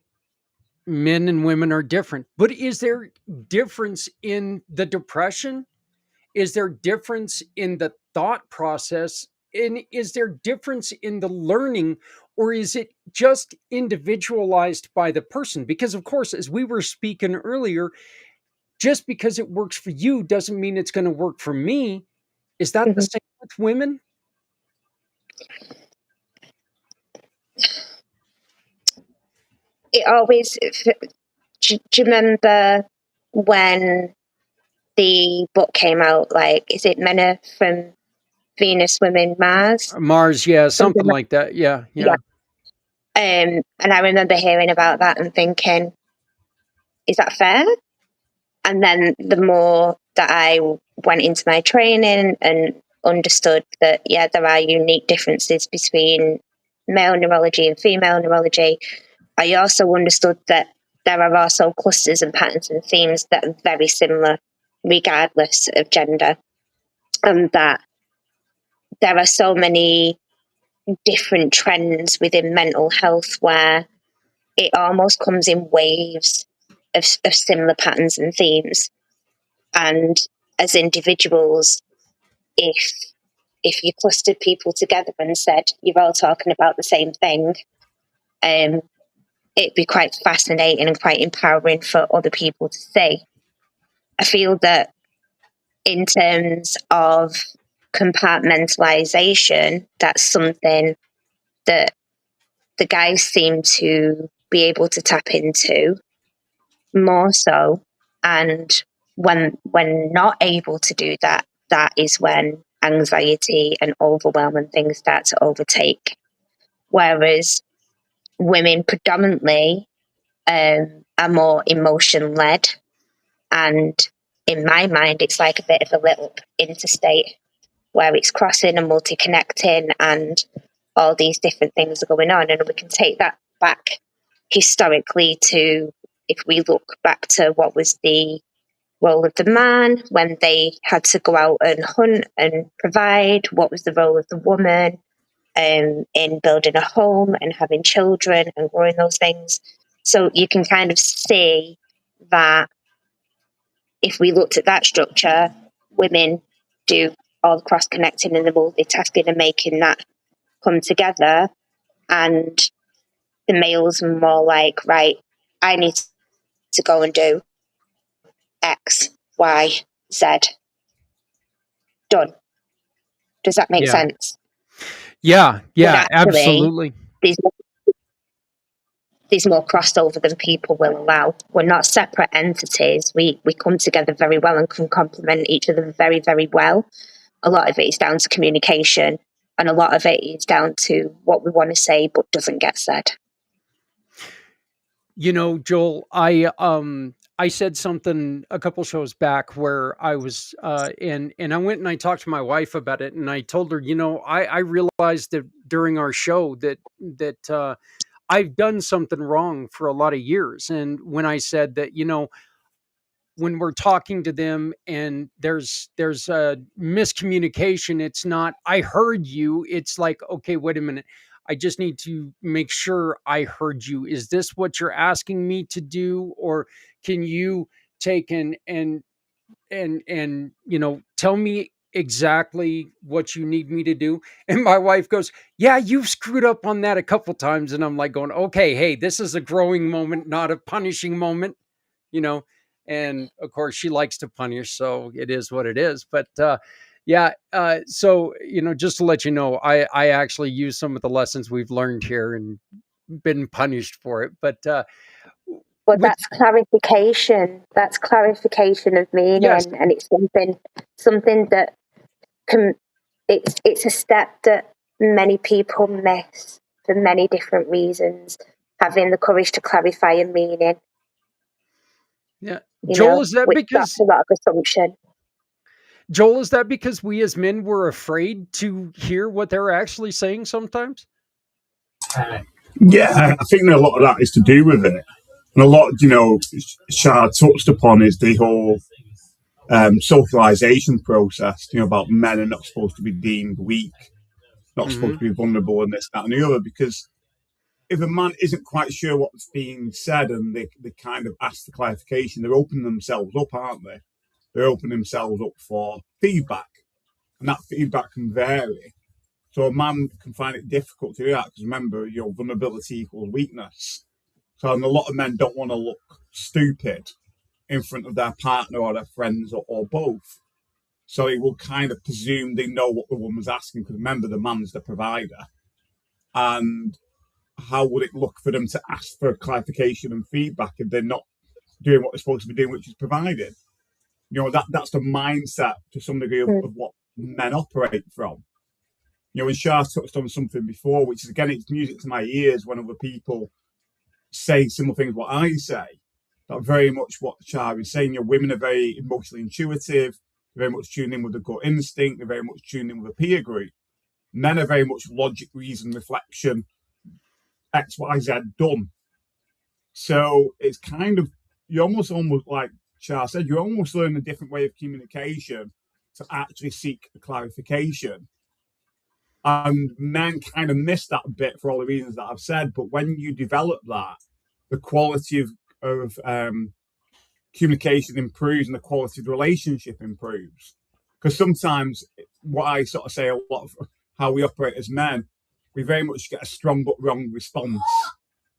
men and women are different, but is there difference in the depression? Is there difference in the thought process? And is there difference in the learning, or is it just individualized by the person? Because of course, as we were speaking earlier, just because it works for you doesn't mean it's going to work for me. Is that the Mhm. same with women? It always. Do you remember when the book came out? Like, is it Men Are from Venus, Women Mars? Mars, yeah, Something something like like that. Yeah, yeah. yeah. And I remember hearing about that and thinking, is that fair? And then the more that I went into my training and understood that, yeah, there are unique differences between male neurology and female neurology, I also understood that there are also clusters and patterns and themes that are very similar, regardless of gender, and that there are so many different trends within mental health where it almost comes in waves of similar patterns and themes. And as individuals, if you clustered people together and said you're all talking about the same thing, it'd be quite fascinating and quite empowering for other people to see. I feel that in terms of compartmentalization, that's something that the guys seem to be able to tap into more so. And when not able to do that, that is when anxiety and overwhelm and things start to overtake. Whereas women predominantly are more emotion led, and in my mind, it's like a bit of a little interstate where it's crossing and multi-connecting, and all these different things are going on. And we can take that back historically to, if we look back to what was the role of the man when they had to go out and hunt and provide, what was the role of the woman in building a home and having children and growing those things. So you can kind of see that if we looked at that structure, women do all the cross connecting and the multitasking and making that come together, and the males are more like, right, I need to go and do X, Y, Z. Done. Does that make Yeah. sense? Yeah, But yeah, actually, absolutely. there's more crossover than people will allow. We're not separate entities. We come together very well and can complement each other very, very well. A lot of it is down to communication, and a lot of it is down to what we want to say but doesn't get said. Joel, I said something a couple shows back where I was and I went and I talked to my wife about it, and I told her, I realized that during our show that I've done something wrong for a lot of years. And when I said that, when we're talking to them and there's a miscommunication, it's not I heard you, it's like, okay, wait a minute, I just need to make sure I heard you. Is this what you're asking me to do? Or can you take and tell me exactly what you need me to do? And my wife goes, yeah, you've screwed up on that a couple times. And I'm like going, okay, hey, this is a growing moment, not a punishing moment, you know. And of course she likes to punish, so it is what it is. But yeah, so just to let you know, I actually use some of the lessons we've learned here and been punished for it. But But with that's clarification. That's clarification of yes, meaning, and it's something that can. It's a step that many people miss for many different reasons. Having the courage to clarify a meaning, yeah, Joel, which that's a lot of assumption. Is that because we as men were afraid to hear what they're actually saying sometimes? Yeah, I think a lot of that is to do with it. And a lot, Shah touched upon is the whole socialization process, about men are not supposed to be deemed weak, not supposed to be vulnerable and this, that, and the other. Because if a man isn't quite sure what's being said and they kind of ask the clarification, they're opening themselves up, aren't they? They're opening themselves up for feedback. And that feedback can vary. So a man can find it difficult to do that because remember, vulnerability equals weakness. So and a lot of men don't want to look stupid in front of their partner or their friends or both. So it will kind of presume they know what the woman's asking because remember, the man's the provider. And how would it look for them to ask for clarification and feedback if they're not doing what they're supposed to be doing, which is provided? That's the mindset to some degree of what men operate from. And Shah touched on something before, which is, again, it's music to my ears when other people say similar things what I say. That very much what Shah is saying. Women are very emotionally intuitive. They're very much tuned in with a gut instinct. They're very much tuned in with a peer group. Men are very much logic, reason, reflection, X, Y, Z, done. So it's kind of, you almost like Shah said, you almost learn a different way of communication to actually seek a clarification. And men kind of miss that bit for all the reasons that I've said. But when you develop that, the quality of communication improves and the quality of the relationship improves. Because sometimes what I sort of say a lot of how we operate as men, we very much get a strong but wrong response.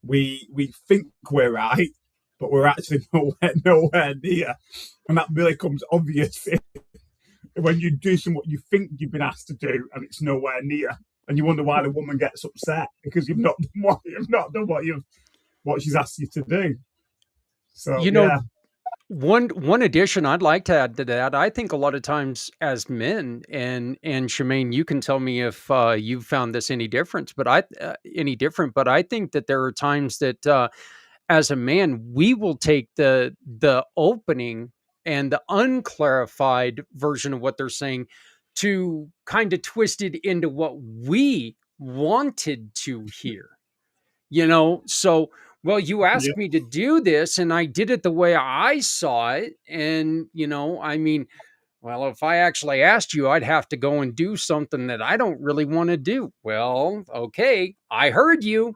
We think we're right, but we're actually nowhere near. And that really comes obvious when you do what you think you've been asked to do and it's nowhere near. And you wonder why the woman gets upset because you've not done what she's asked you to do. So yeah. One addition I'd like to add to that, I think a lot of times as men, and Shemaine, you can tell me if you've found this any different, but I think that there are times that as a man, we will take the opening and the unclarified version of what they're saying to kind of twist it into what we wanted to hear. So, well, you Yeah. asked me to do this and I did it the way I saw it. And, I mean, well, if I actually asked you, I'd have to go and do something that I don't really want to do. Well, okay, I heard you.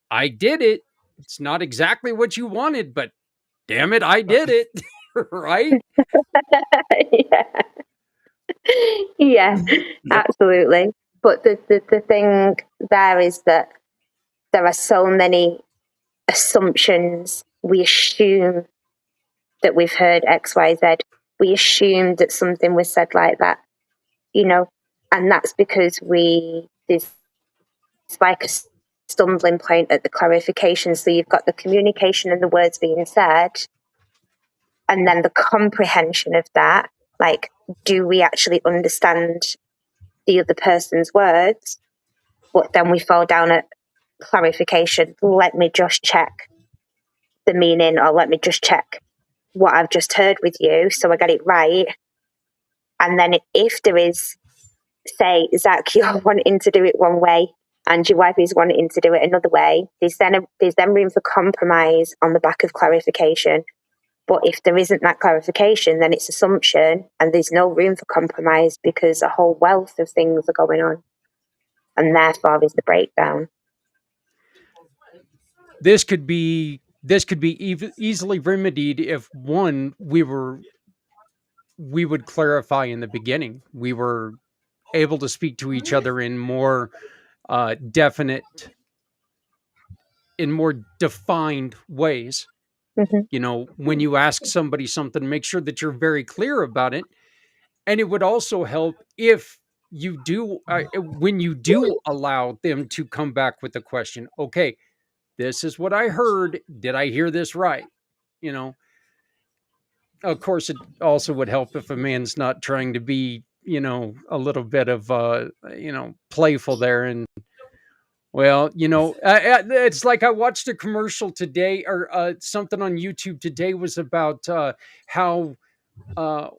I did it. It's not exactly what you wanted, but damn it, I did it. Right? Yeah. Yeah, Yeah. absolutely. But the thing there is that there are so many assumptions. We assume that we've heard X, Y, Z. We assume that something was said like that, and that's because there's like a stumbling point at the clarification. So you've got the communication and the words being said, and then the comprehension of that. Like, do we actually understand the other person's words? But then we fall down at clarification. Let me just check the meaning, or let me just check what I've just heard with you so I get it right. And then if there is, say, Zach, you're wanting to do it one way and your wife is wanting to do it another way, there's then room for compromise on the back of clarification. But if there isn't that clarification, then it's assumption and there's no room for compromise because a whole wealth of things are going on. And therefore is the breakdown. this could be easily remedied if we would clarify in the beginning. We were able to speak to each other in more definite, in more defined ways. When you ask somebody something, make sure that you're very clear about it. And it would also help if you do, when you do allow them to come back with the question, okay, this is what I heard. Did I hear this right? You know, of course, it also would help if a man's not trying to be, a little bit of, playful there. And, well, it's like I watched a commercial today, or something on YouTube today was about how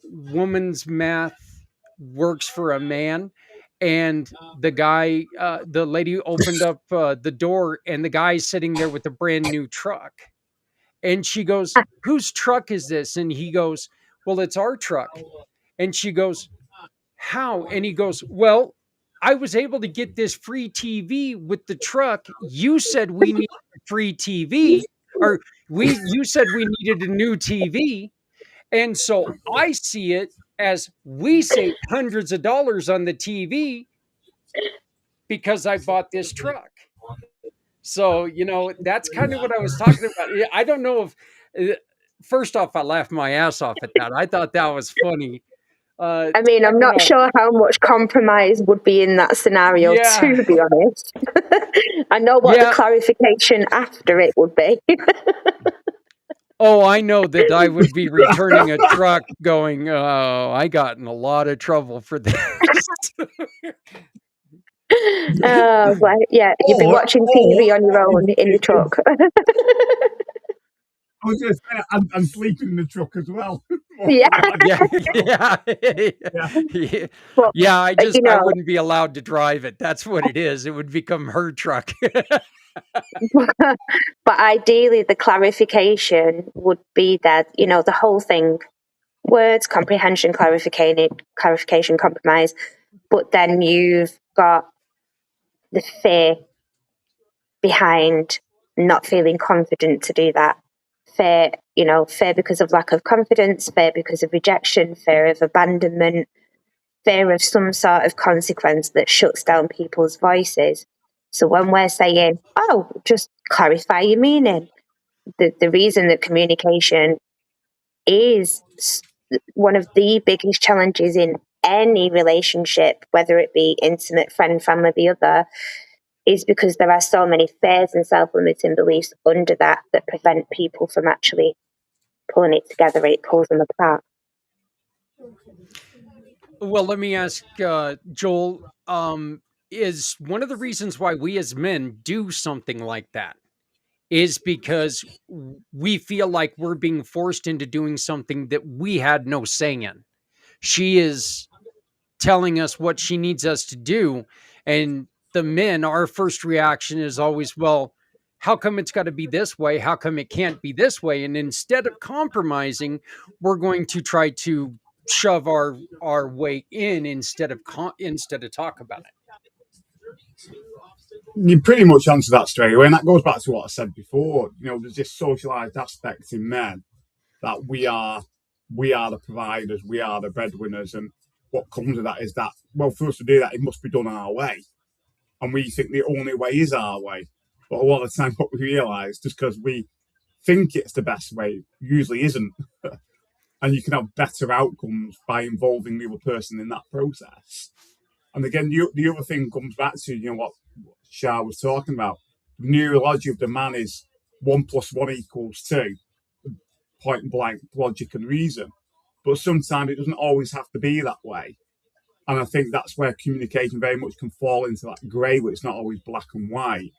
woman's math works for a man. And the lady opened up the door, and the guy's sitting there with a brand new truck. And she goes, "Whose truck is this?" And he goes, "Well, it's our truck." And she goes, "How?" And he goes, "Well, I was able to get this free TV with the truck. You said we needed a free TV, or you said we needed a new TV. And so I see it as we saved hundreds of dollars on the TV because I bought this truck." So, that's kind of what I was talking about. I don't know if, first off, I laughed my ass off at that. I thought that was funny. I mean, I'm not sure how much compromise would be in that scenario, to be honest. I know what the clarification after it would be. Oh, I know that I would be returning a truck going, "Oh, I got in a lot of trouble for this." Well, yeah, you'd be watching TV on your own in the truck. I was just saying, and sleeping in the truck as well. Yeah. Yeah. I wouldn't be allowed to drive it. That's what it is. It would become her truck. But ideally, the clarification would be that, the whole thing, words, comprehension, clarification, compromise, but then you've got the fear behind not feeling confident to do that. Fear, fear because of lack of confidence, fear because of rejection, fear of abandonment, fear of some sort of consequence that shuts down people's voices. So when we're saying, "Oh, just clarify your meaning," the reason that communication is one of the biggest challenges in any relationship, whether it be intimate, friend, family, the other, is because there are so many fears and self-limiting beliefs under that prevent people from actually pulling it together. It pulls them apart. Well, let me ask Joel, is one of the reasons why we as men do something like that is because we feel like we're being forced into doing something that we had no say in. She is telling us what she needs us to do. And the men, our first reaction is always, well, how come it's got to be this way? How come it can't be this way? And instead of compromising, we're going to try to shove our way in instead of talk about it. You pretty much answered that straight away, and that goes back to what I said before. There's this socialized aspect in men that we are the providers, we are the breadwinners, and what comes of that is that, well, for us to do that, it must be done our way, and we think the only way is our way. But a lot of the time, what we realise, just because we think it's the best way, usually isn't. And you can have better outcomes by involving the other person in that process. And again, the other thing comes back to, what Shah was talking about. The neurology of the man is 1 + 1 = 2, point blank logic and reason. But sometimes it doesn't always have to be that way. And I think that's where communication very much can fall into that grey, where it's not always black and white.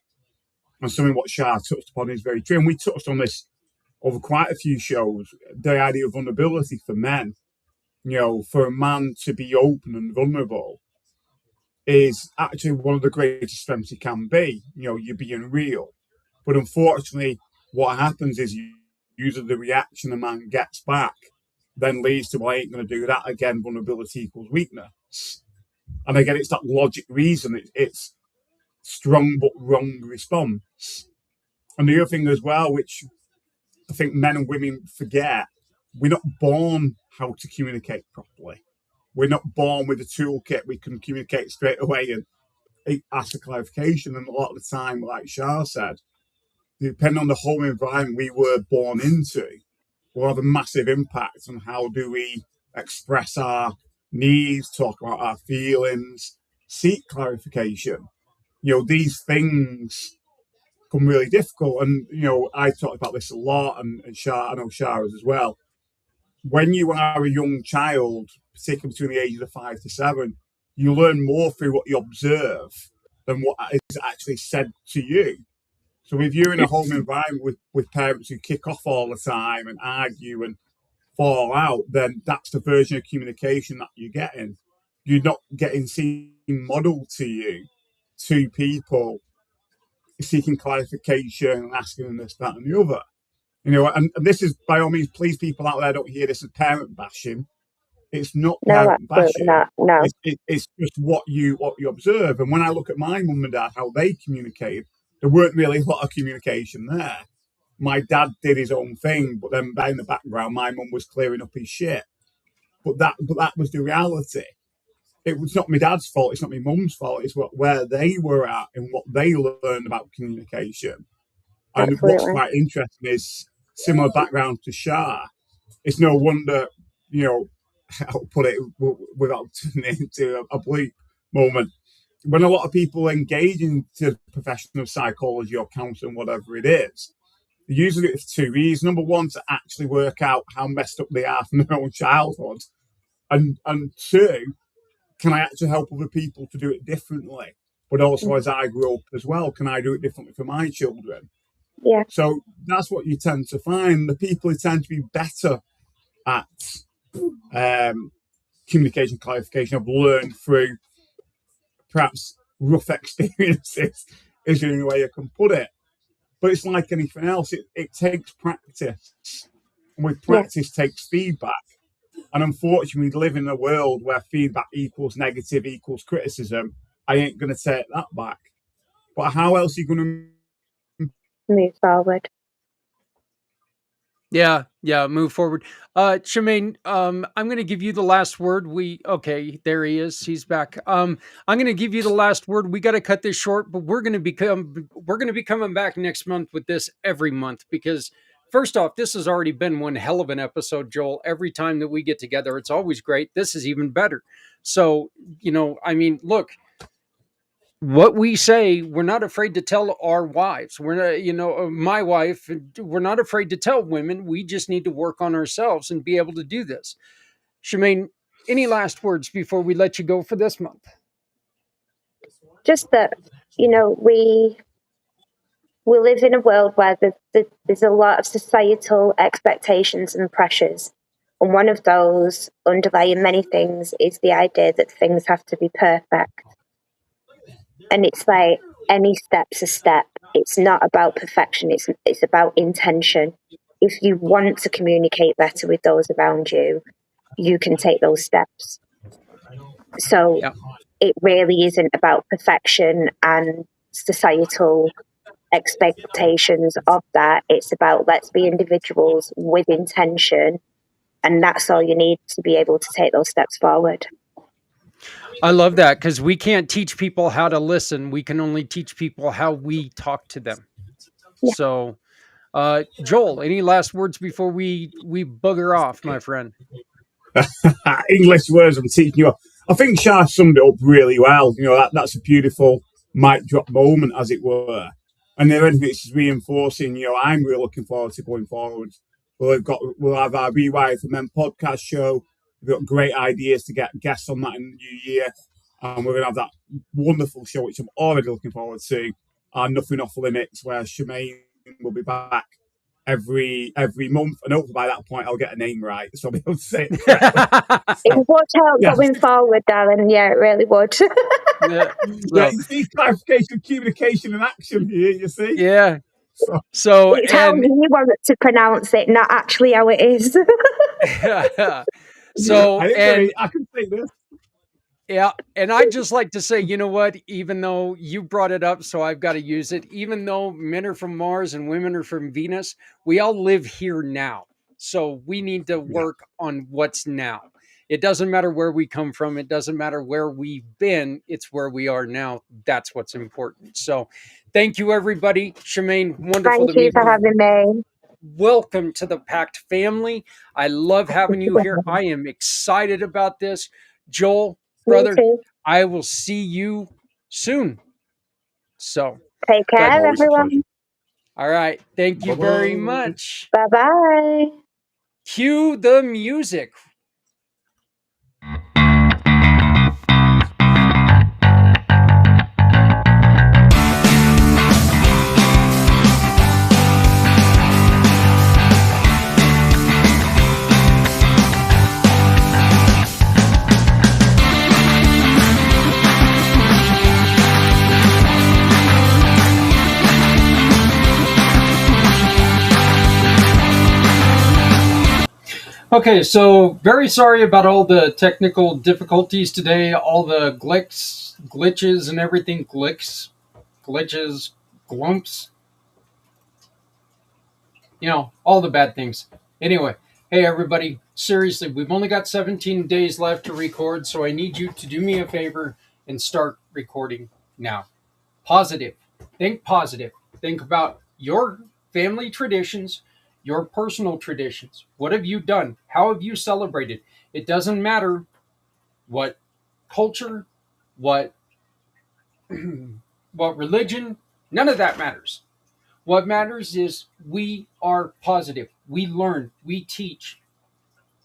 And something what Shah touched upon is very true. And we touched on this over quite a few shows, the idea of vulnerability for men. For a man to be open and vulnerable is actually one of the greatest strengths he can be. You're being real. But unfortunately, what happens is usually the reaction a man gets back then leads to, "Well, I ain't going to do that again." Vulnerability equals weakness. And again, it's that logic reason. It's strong but wrong response. And the other thing as well, which I think men and women forget, we're not born how to communicate properly. We're not born with a toolkit we can communicate straight away and ask for clarification. And a lot of the time, like Shah said, depending on the home environment we were born into, will have a massive impact on how do we express our needs, talk about our feelings, seek clarification. These things become really difficult. And, I talked about this a lot, and Shah, I know Shah as well. When you are a young child, particularly between the ages of 5 to 7, you learn more through what you observe than what is actually said to you. So if you're in a home environment with parents who kick off all the time and argue and fall out, then that's the version of communication that you're getting. You're not getting seen modeled to you, to people seeking clarification and asking them this, that, and the other. And this is, by all means, please, people out there, don't hear this as parent bashing. It's not No, parent absolutely bashing. not. No. It's just what you observe. And when I look at my mum and dad, how they communicated, there weren't really a lot of communication there. My dad did his own thing, but then in the background, my mum was clearing up his shit. But that was the reality. It was not my dad's fault. It's not my mum's fault. It's where they were at and what they learned about communication. And what's quite interesting is similar background to Shah. It's no wonder, I'll put it without turning into a bleak moment. When a lot of people engage into the profession of psychology or counseling, whatever it is, they usually do it for 2 reasons. Number one, to actually work out how messed up they are from their own childhood. And two, can I actually help other people to do it differently? But also, as I grew up as well, can I do it differently for my children? Yeah. So that's what you tend to find. The people who tend to be better at communication clarification have learned through perhaps rough experiences, is the only way I can put it. But it's like anything else. It takes practice. And with practice takes feedback. And unfortunately, we live in a world where feedback equals negative equals criticism. I ain't going to take that back. But how else are you going to move forward? Yeah, move forward. Shemaine, I'm going to give you the last word. Okay, there he is. He's back. I'm going to give you the last word. We got to cut this short, but we're going to be coming back next month with this every month because first off, this has already been one hell of an episode, Joel. Every time that we get together, it's always great. This is even better. So, look, what we say, we're not afraid to tell our wives. We're not, my wife, we're not afraid to tell women. We just need to work on ourselves and be able to do this. Shemaine, any last words before we let you go for this month? Just that, we live in a world where there's a lot of societal expectations and pressures. And one of those underlying many things is the idea that things have to be perfect. And it's like any step's a step. It's not about perfection. It's about intention. If you want to communicate better with those around you, you can take those steps. So it really isn't about perfection and societal expectations of that. It's about let's be individuals with intention. And that's all you need to be able to take those steps forward. I love that because we can't teach people how to listen. We can only teach people how we talk to them. Yeah. So, Joel, any last words before we bugger off, my friend? English words I'm teaching you. I think Shah summed it up really well. That's a beautiful mic drop moment, as it were. And then it's reinforcing, I'm really looking forward to going forward. We'll have our Rewire for Men podcast show. We've got great ideas to get guests on that in the new year. And we're going to have that wonderful show, which I'm already looking forward to, Nothing Off Limits, where Shemaine will be back every month. And hopefully by that point, I'll get a name right. So I'll be able to say it correctly. It would help going forward, Darren. Yeah, it really would. You see clarification, communication, and action here, you see? Yeah. So it's how you want to pronounce it, not actually how it is. So I can say this. Yeah, and I'd just like to say, you know what? Even though you brought it up, so I've got to use it. Even though men are from Mars and women are from Venus, we all live here now. So we need to Yeah. work on what's now. It doesn't matter where we come from. It doesn't matter where we've been. It's where we are now. That's what's important. So thank you, everybody. Shemaine, wonderful Thank to you meet for you. having me. Welcome to the Pact family. I love having you here. I am excited about this. Joel, Me brother, too. I will see you soon. So, Take but care, Always a pleasure. everyone. all right. Thank you very Bye-bye. much. Bye bye. Cue the music. Okay, so very sorry about all the technical difficulties today, all the glitches, and everything. Glitches, glumps, all the bad things. Anyway, hey everybody, seriously, we've only got 17 days left to record, so I need you to do me a favor and start recording now. Positive. Think positive. Think about your family traditions, your personal traditions. What have you done? How have you celebrated? It doesn't matter what culture, what what religion, none of that matters. What matters is we are positive. We learn, we teach,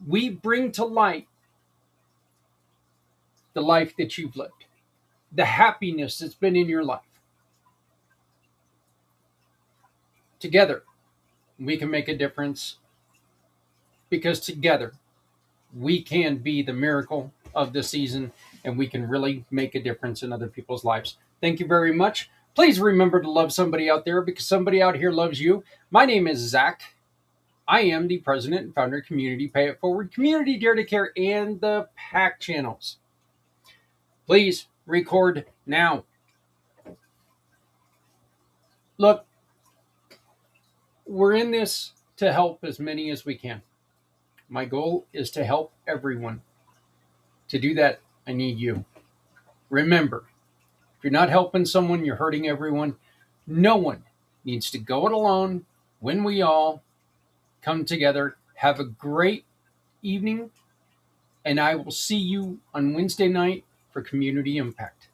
we bring to light the life that you've lived, the happiness that's been in your life. Together, we can make a difference because together we can be the miracle of the season and we can really make a difference in other people's lives. Thank you very much. Please remember to love somebody out there because somebody out here loves you. My name is Zach. I am the president and founder of Community Pay It Forward, Community Dare to Care, and the PAC channels. Please record now. Look, we're in this to help as many as we can. My goal is to help everyone. To do that, I need you. Remember, if you're not helping someone, you're hurting everyone. No one needs to go it alone when we all come together. Have a great evening, and I will see you on Wednesday night for Community Impact.